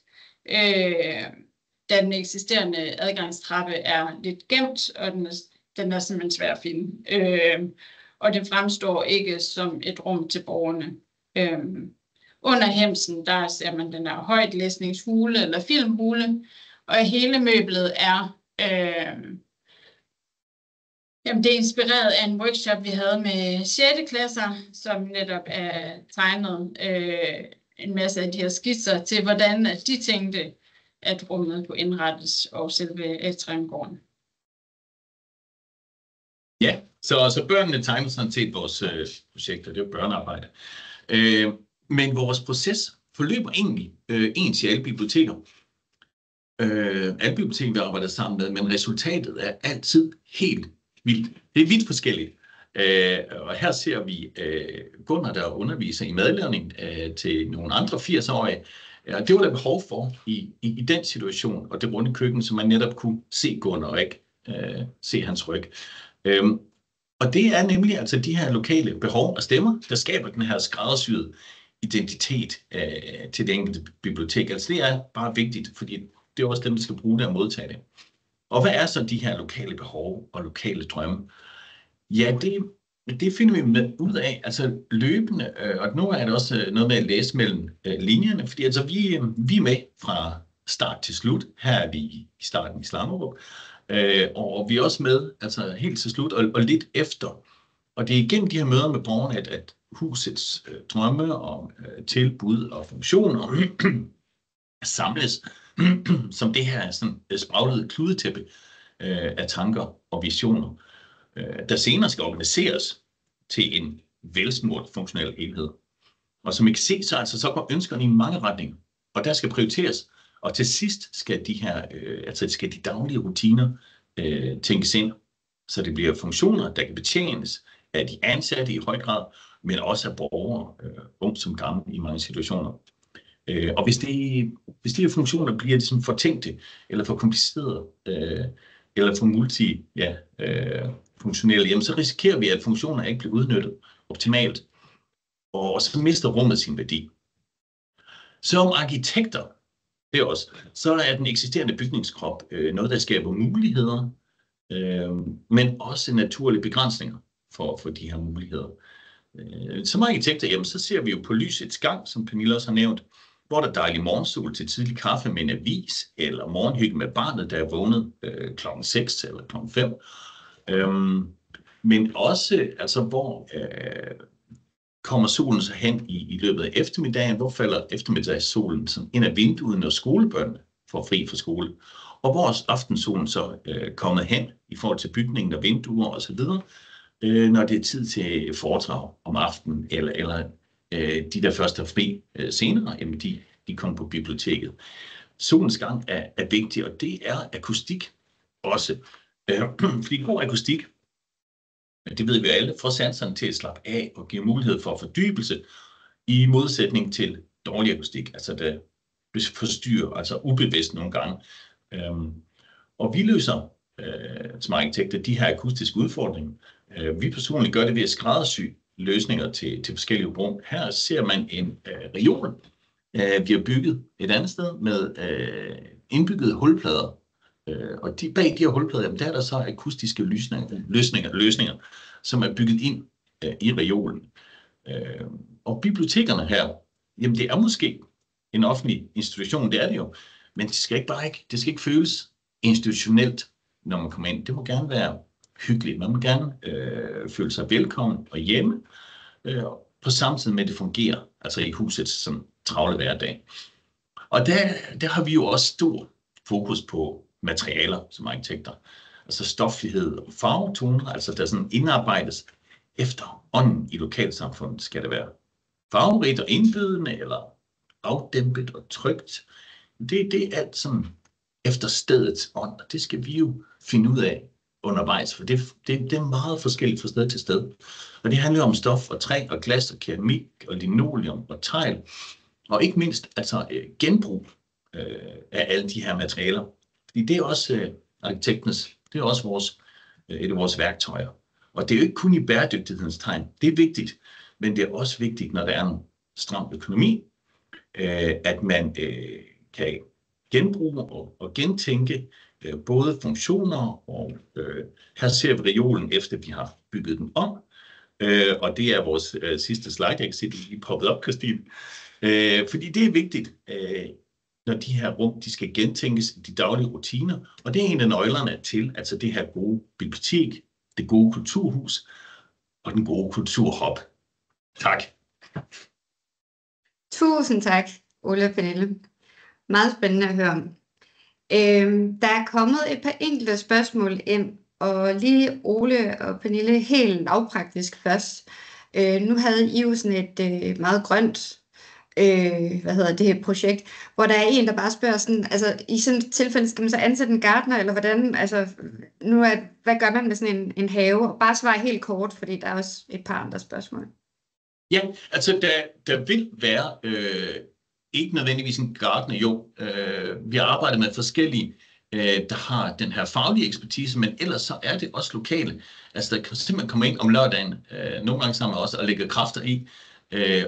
da den eksisterende adgangstrappe er lidt gemt, og den er simpelthen svær at finde. Og det fremstår ikke som et rum til borgerne. Under hemsen, der ser man den her højtlæsningshule eller filmhule, og hele møblet er det er inspireret af en workshop, vi havde med 6. klasser, som netop er tegnet en masse af de her skitser til, hvordan de tænkte, at rummet kunne indrettes, og selve atriumgården. Ja, så børnene tegner sådan set vores projekter, det er jo børnearbejde. Men vores proces forløber egentlig ens i alle biblioteker. alle biblioteker, vi arbejder sammen med, men resultatet er altid helt vildt. Det er vidt forskelligt. Og her ser vi Gunnar, der underviser i madlavning til nogle andre 80-årige. Og det var der behov for i den situation, og det runde køkken, så man netop kunne se Gunnar og ikke se hans ryg. Og det er nemlig altså de her lokale behov og stemmer, der skaber den her skræddersyede identitet til det enkelte bibliotek. Altså det er bare vigtigt, fordi det er også dem, der skal bruge det og modtage det. Og hvad er så de her lokale behov og lokale drømme? Ja, det finder vi ud af, altså løbende, og nu er det også noget med at læse mellem linjerne, fordi altså vi er med fra start til slut. Her er vi i starten i Slangerup, og vi er også med altså helt til slut og lidt efter. Og det er igennem de her møder med borgerne, at husets drømme og tilbud og funktioner samles som det her sådan spraglede kludetæppe af tanker og visioner, der senere skal organiseres til en velsmurt funktionel helhed. Og som I kan se, så går ønskerne i mange retninger, og der skal prioriteres. Og til sidst skal de daglige rutiner tænkes ind, så det bliver funktioner, der kan betjenes af de ansatte i høj grad, men også af borgere, ung som gammel i mange situationer. Og hvis de her funktioner bliver ligesom for tænkte, eller for komplicerede, eller for funktionelle, jamen så risikerer vi, at funktioner ikke bliver udnyttet optimalt, og så mister rummet sin værdi. Som arkitekter, det er også, så er den eksisterende bygningskrop noget, der skaber muligheder, men også naturlige begrænsninger for de her muligheder. Som arkitekter, jamen, så ser vi jo på lysets gang, som Pernille også har nævnt, hvor der er dejlig morgensol til tidlig kaffe med en avis, eller morgenhygge med barnet, der er vågnet klokken 6 eller klokken 5. Men også, altså, hvor kommer solen så hen i løbet af eftermiddagen? Hvor falder eftermiddagssolen ind af vinduet, når skolebørnene får fri fra skole? Og hvor er aftensolen så kommet hen i forhold til bygningen og vinduer osv., når det er tid til foredrag om aftenen, eller de der først er fri senere, jamen de kommer på biblioteket. Solens gang er vigtig, og det er akustik også. Fordi god akustik, det ved vi alle, får sanserne til at slappe af og giver mulighed for fordybelse i modsætning til dårlig akustik, altså der forstyrrer, altså ubevidst nogle gange. Og vi løser som arkitekter de her akustiske udfordringer. Vi personligt gør det ved at skræddersy løsninger til forskellige rum. Her ser man en reol, vi har bygget et andet sted med indbyggede hulplader. Og bag de her hulplader, jamen, der er der så akustiske løsninger, som er bygget ind i reolen. Og bibliotekerne her, jamen det er måske en offentlig institution, det er det jo, men det skal ikke føles institutionelt, når man kommer ind. Det må gerne være hyggeligt. Man må gerne føle sig velkommen og hjemme, på samme tid med, at det fungerer, altså i husets sådan travle hverdag. Og der har vi jo også stor fokus på materialer som arkitekter. Altså stoflighed og farvetoner, altså der sådan indarbejdes efter ånden i lokalsamfundet. Skal det være farverigt og indbydende, eller afdæmpet og trygt? Det er alt sådan efter stedets ånd, og det skal vi jo finde ud af undervejs, for det er meget forskelligt fra sted til sted. Og det handler om stof og træ og glas og keramik og linoleum og tegl, og ikke mindst altså genbrug af alle de her materialer. Fordi det er også arkitektens, det er også et af vores værktøjer. Og det er jo ikke kun i bæredygtighedens tegn. Det er vigtigt, men det er også vigtigt, når der er en stram økonomi, at man kan genbruge og gentænke både funktioner, og her ser vi reolen, efter vi har bygget den om. Og det er vores sidste slide, jeg kan se, det lige poppet op, Christine. Fordi det er vigtigt, når de her rum, de skal gentænkes i de daglige rutiner, og det er en af nøglerne til, altså det her gode bibliotek, det gode kulturhus og den gode kulturhop. Tak. Tusind tak, Ole og Pernille. Meget spændende at høre om. Der er kommet et par enkelte spørgsmål ind, og lige Ole og Pernille helt lavpraktisk først. Nu havde I jo sådan et meget grønt det projekt, hvor der er en, der bare spørger sådan, altså i sådan et tilfælde, skal man så ansætte en gartner, eller hvordan, altså hvad gør man med sådan en have? Bare svare helt kort, fordi der er også et par andre spørgsmål. Ja, altså der vil være ikke nødvendigvis en gartner, jo. Vi har arbejdet med forskellige, der har den her faglige ekspertise, men ellers så er det også lokale. Altså der kan simpelthen komme ind om lørdagen, nogle gange sammen også, og lægge kræfter i,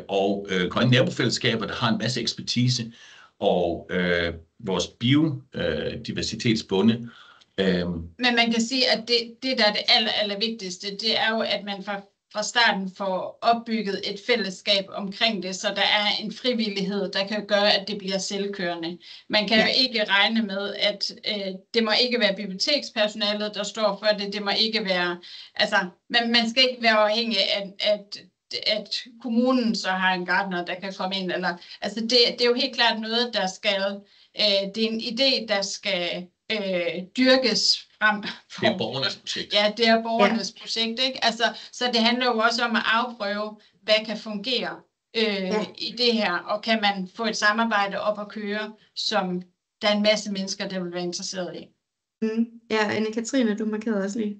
og grønne nabofællesskaber, der har en masse ekspertise, og vores biodiversitetsbunde. Men man kan sige, at det der er det allervigtigste, det er jo, at man fra starten får opbygget et fællesskab omkring det, så der er en frivillighed, der kan gøre, at det bliver selvkørende. Man kan jo ikke regne med, at det må ikke være bibliotekspersonalet, der står for det. Det må ikke være, altså, man skal ikke være afhængig af, at kommunen så har en gartner, der kan komme ind. Eller, altså det er jo helt klart noget, der skal, det er en idé, der skal dyrkes frem. Det er borgernes projekt. Ja, det er borgernes projekt, ikke? Altså, så det handler jo også om at afprøve, hvad kan fungere i det her, og kan man få et samarbejde op at køre, som der er en masse mennesker, der vil være interesseret i. Ja, Anne-Katrine, du markerede også lige.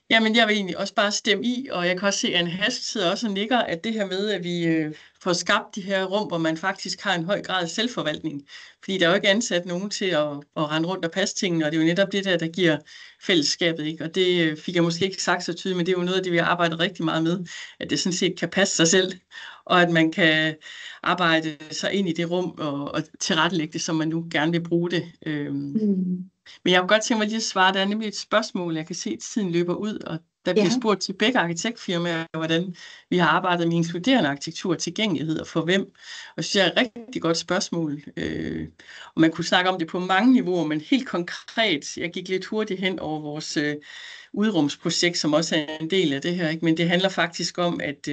Jamen, jeg vil egentlig også bare stemme i, og jeg kan også se, at Anne Hask sidder også og nikker, at det her med, at vi får skabt de her rum, hvor man faktisk har en høj grad af selvforvaltning. Fordi der er jo ikke ansat nogen til at rende rundt og passe tingene, og det er jo netop det der giver fællesskabet, ikke? Og det fik jeg måske ikke sagt så tydeligt, men det er jo noget af det, vi har arbejdet rigtig meget med, at det sådan set kan passe sig selv, og at man kan arbejde sig ind i det rum og tilrettelægge det, som man nu gerne vil bruge det. Men jeg kunne godt tænke mig lige at svare, der er nemlig et spørgsmål, jeg kan se, at tiden løber ud, og der bliver spurgt til begge arkitektfirmaer, hvordan vi har arbejdet med inkluderende arkitektur og tilgængelighed, og for hvem. Og det synes jeg er et rigtig godt spørgsmål. Og man kunne snakke om det på mange niveauer, men helt konkret, jeg gik lidt hurtigt hen over vores udrumsprojekt, som også er en del af det her, ikke? Men det handler faktisk om at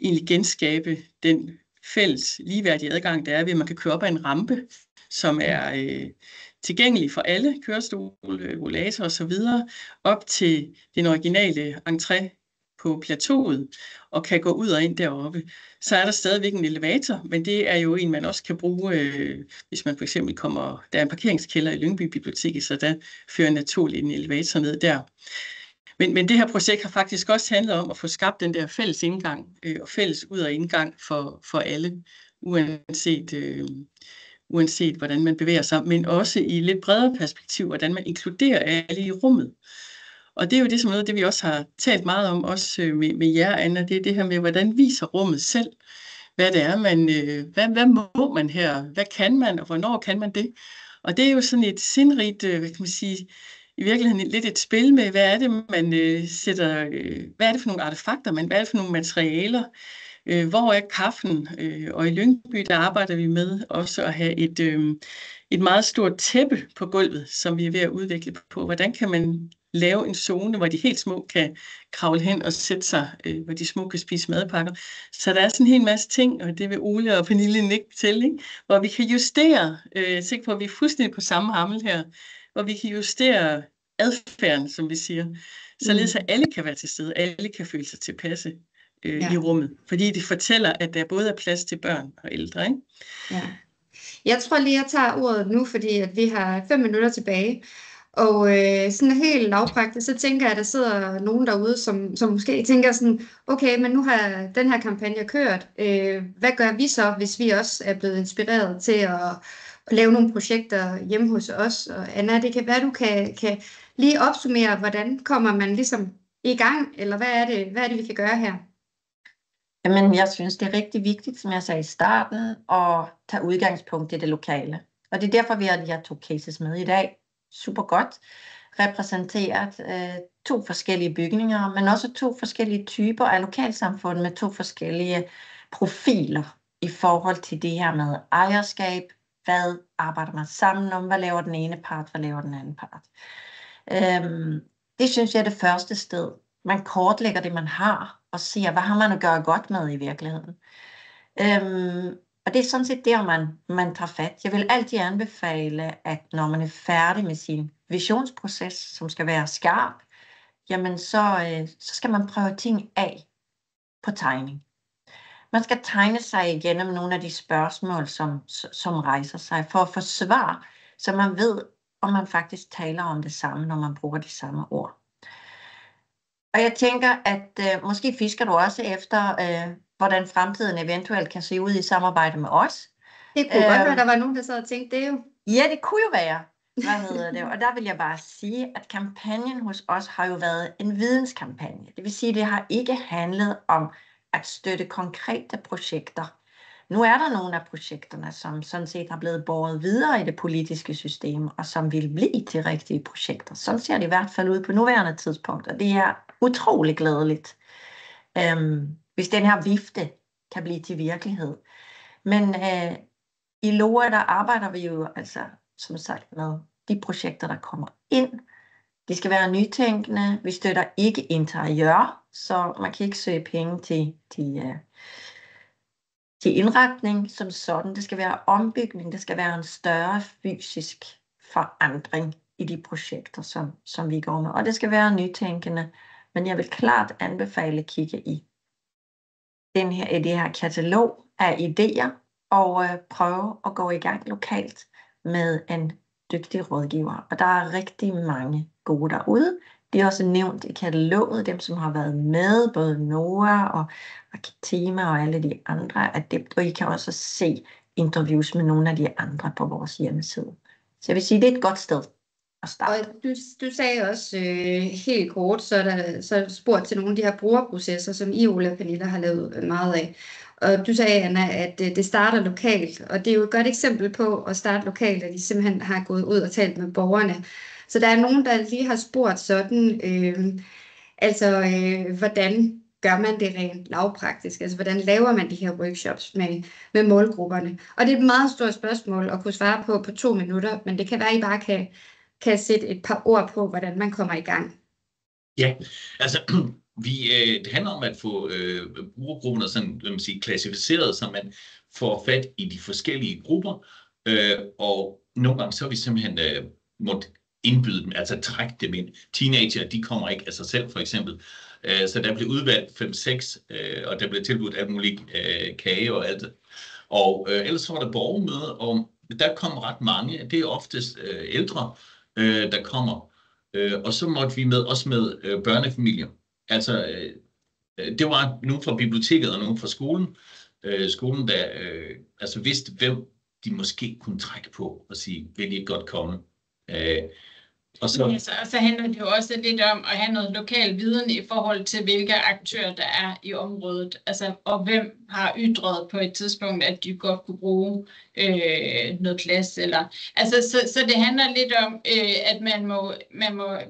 egentlig genskabe den fælles ligeværdige adgang, der er ved, at man kan køre op ad en rampe, som er tilgængelig for alle, kørestol, rollator og så videre, op til den originale entré på plateauet, og kan gå ud og ind deroppe. Så er der stadigvæk en elevator, men det er jo en, man også kan bruge, hvis man for eksempel kommer, der er en parkeringskælder i Lyngby Biblioteket, så der fører naturligt en elevator ned der. Men det her projekt har faktisk også handlet om at få skabt den der fælles indgang, og fælles ud- og indgang for alle, uanset hvordan man bevæger sig, men også i lidt bredere perspektiv, hvordan man inkluderer alle i rummet. Og det er jo det, som noget af det, vi også har talt meget om, også med jer, Anna, det er det her med, hvordan viser rummet selv, hvad det er, hvad må man her, hvad kan man, og hvornår kan man det? Og det er jo sådan et sindrigt, hvad kan man sige, i virkeligheden lidt et spil med, hvad er det, man sætter, hvad er det for nogle artefakter, hvad er det for nogle materialer, hvor er kaffen, og i Lyngby, der arbejder vi med også at have et meget stort tæppe på gulvet, som vi er ved at udvikle på. Hvordan kan man lave en zone, hvor de helt små kan kravle hen og sætte sig, hvor de små kan spise madpakker. Så der er sådan en hel masse ting, og det vil Ole og Pernille nikke til, ikke? Hvor vi kan justere, sikkert på, at vi er fuldstændig på samme hammel her, hvor vi kan justere adfærden, som vi siger, således at alle kan være til stede, alle kan føle sig tilpasse i rummet, fordi det fortæller, at der både er plads til børn og ældre, ikke? Ja. Jeg tror lige, jeg tager ordet nu, fordi at vi har 5 minutter tilbage, og sådan helt lavpraktisk, så tænker jeg, at der sidder nogen derude, som måske tænker sådan, okay, men nu har den her kampagne kørt, hvad gør vi så, hvis vi også er blevet inspireret til at lave nogle projekter hjemme hos os? Og Anna, det kan være, du kan lige opsummere, hvordan kommer man ligesom i gang, eller hvad er det, vi kan gøre her? Jamen, jeg synes, det er rigtig vigtigt, som jeg sagde i starten, at tage udgangspunkt i det lokale. Og det er derfor, vi har de her 2 cases med i dag. Super godt repræsenteret 2 forskellige bygninger, men også 2 forskellige typer af lokalsamfund med 2 forskellige profiler i forhold til det her med ejerskab. Hvad arbejder man sammen om? Hvad laver den ene part? Hvad laver den anden part? Det synes jeg er det første sted. Man kortlægger det, man har, og ser, hvad har man at gøre godt med i virkeligheden. Og det er sådan set der, man tager fat. Jeg vil altid anbefale, at når man er færdig med sin visionsproces, som skal være skarp, jamen så skal man prøve ting af på tegning. Man skal tegne sig igennem nogle af de spørgsmål, som rejser sig, for at få svar, så man ved, om man faktisk taler om det samme, når man bruger de samme ord. Og jeg tænker, at måske fisker du også efter, hvordan fremtiden eventuelt kan se ud i samarbejde med os. Det kunne godt være, der var nogen, der sad og tænkte det jo. Ja, det kunne jo være. Hvad hedder det? Og der vil jeg bare sige, at kampagnen hos os har jo været en videnskampagne. Det vil sige, at det har ikke handlet om at støtte konkrete projekter. Nu er der nogle af projekterne, som sådan set har blevet båret videre i det politiske system, og som vil blive til rigtige projekter. Sådan ser det i hvert fald ud på nuværende tidspunkt, og det er utrolig glædeligt, hvis den her vifte kan blive til virkelighed. Men i LOA, der arbejder vi jo altså, som sagt, med de projekter, der kommer ind. De skal være nytænkende. Vi støtter ikke interiør, så man kan ikke søge penge til indretning som sådan. Det skal være ombygning. Det skal være en større fysisk forandring i de projekter, som vi går med. Og det skal være nytænkende. Men jeg vil klart anbefale at kigge i det her katalog af idéer og prøve at gå i gang lokalt med en dygtig rådgiver. Og der er rigtig mange gode derude. Det er også nævnt i kataloget, dem som har været med, både NOAH og Arkitema og alle de andre, og I kan også se interviews med nogle af de andre på vores hjemmeside. Så jeg vil sige, det er et godt sted at starte. Og du sagde også helt kort, så er spurgt til nogle af de her brugerprocesser, som I, Ole og Pernille, har lavet meget af. Og du sagde, Anna, at det starter lokalt, og det er jo et godt eksempel på at starte lokalt, at de simpelthen har gået ud og talt med borgerne. Så der er nogen, der lige har spurgt sådan, hvordan gør man det rent lavpraktisk? Altså, hvordan laver man de her workshops med målgrupperne? Og det er et meget stort spørgsmål at kunne svare på 2 minutter, men det kan være, at I bare kan sætte et par ord på, hvordan man kommer i gang. Ja, altså det handler om at få brugergrupperne sådan, vil man sige, klassificeret, så man får fat i de forskellige grupper, og nogle gange så er vi simpelthen måtte indbyde dem, altså trække dem ind. Teenager, de kommer ikke af sig selv, for eksempel. Så der blev udvalgt 5-6, og der blev tilbudt alt muligt kage og alt det. Og ellers så var der borgermøder, og der kom ret mange. Det er oftest ældre, der kommer. Og så måtte vi også med børnefamilier. Altså, det var nogen fra biblioteket og nogen fra skolen. Skolen, der altså vidste, hvem de måske kunne trække på og sige, vil I ikke godt komme? Og så handler det jo også lidt om at have noget lokal viden i forhold til, hvilke aktører der er i området. Altså, og hvem har ytret på et tidspunkt, at de godt kunne bruge noget plads. Så det handler lidt om, at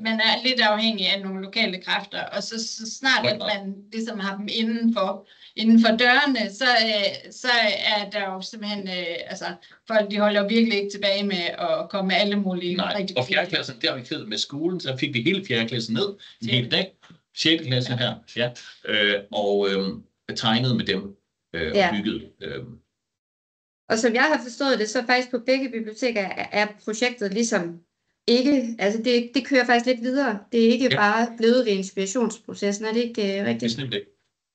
man er lidt afhængig af nogle lokale kræfter. Og så snart at man ligesom har dem inden for dørene, så er der jo simpelthen, folk de holder virkelig ikke tilbage med at komme med alle mulige. Nej, og 4. klassen, der har vi klædet med skolen, så fik vi hele 4. klassen ned en hel dag. 6. klasse her, ja. Og tegnet med dem og bygget. Og som jeg har forstået det, så faktisk på begge biblioteker er projektet ligesom ikke, altså det kører faktisk lidt videre. Det er ikke bare blevet ved inspirationsprocessen, er det ikke rigtigt? Det er slemt ikke.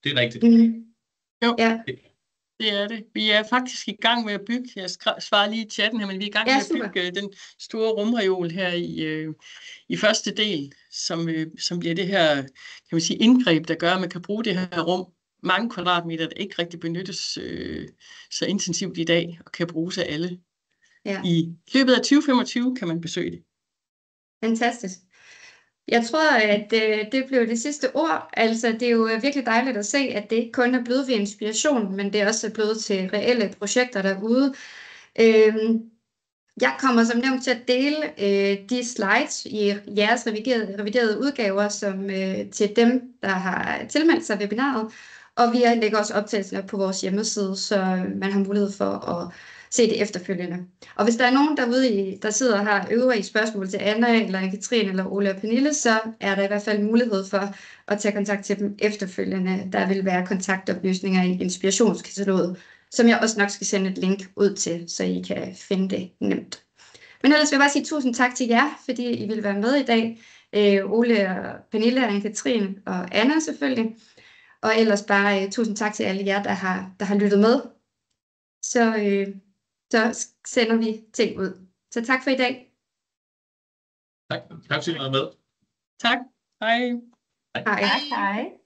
Det er rigtigt. Jo, det er det. Vi er faktisk i gang med at bygge, jeg svarer lige i chatten her, men vi er i gang med at bygge den store rumreol her i første del, som bliver det her, kan man sige, indgreb, der gør, at man kan bruge det her rum mange kvadratmeter, der ikke rigtig benyttes så intensivt i dag, og kan bruges af alle. Ja. I løbet af 2025 kan man besøge det. Fantastisk. Jeg tror, at det blev det sidste ord. Altså, det er jo virkelig dejligt at se, at det ikke kun er blevet ved inspiration, men det er også blevet til reelle projekter derude. Jeg kommer som nævnt til at dele de slides i jeres reviderede udgaver som til dem, der har tilmeldt sig webinaret. Og vi lægger også optagelser på vores hjemmeside, så man har mulighed for at se det efterfølgende. Og hvis der er nogen derude, der sidder og har øvrige spørgsmål til Anna, eller Anne-Kathrine, eller Ole og Pernille, så er der i hvert fald mulighed for at tage kontakt til dem efterfølgende. Der vil være kontaktoplysninger i inspirationskataloget, som jeg også nok skal sende et link ud til, så I kan finde det nemt. Men ellers vil jeg bare sige tusind tak til jer, fordi I vil være med i dag. Ole og Pernille, Anne-Kathrine og Anna selvfølgelig. Og ellers bare tusind tak til alle jer, der har lyttet med. Så sender vi ting ud. Så tak for i dag. Tak fordi I var med. Tak. Hej. Hej. Hej.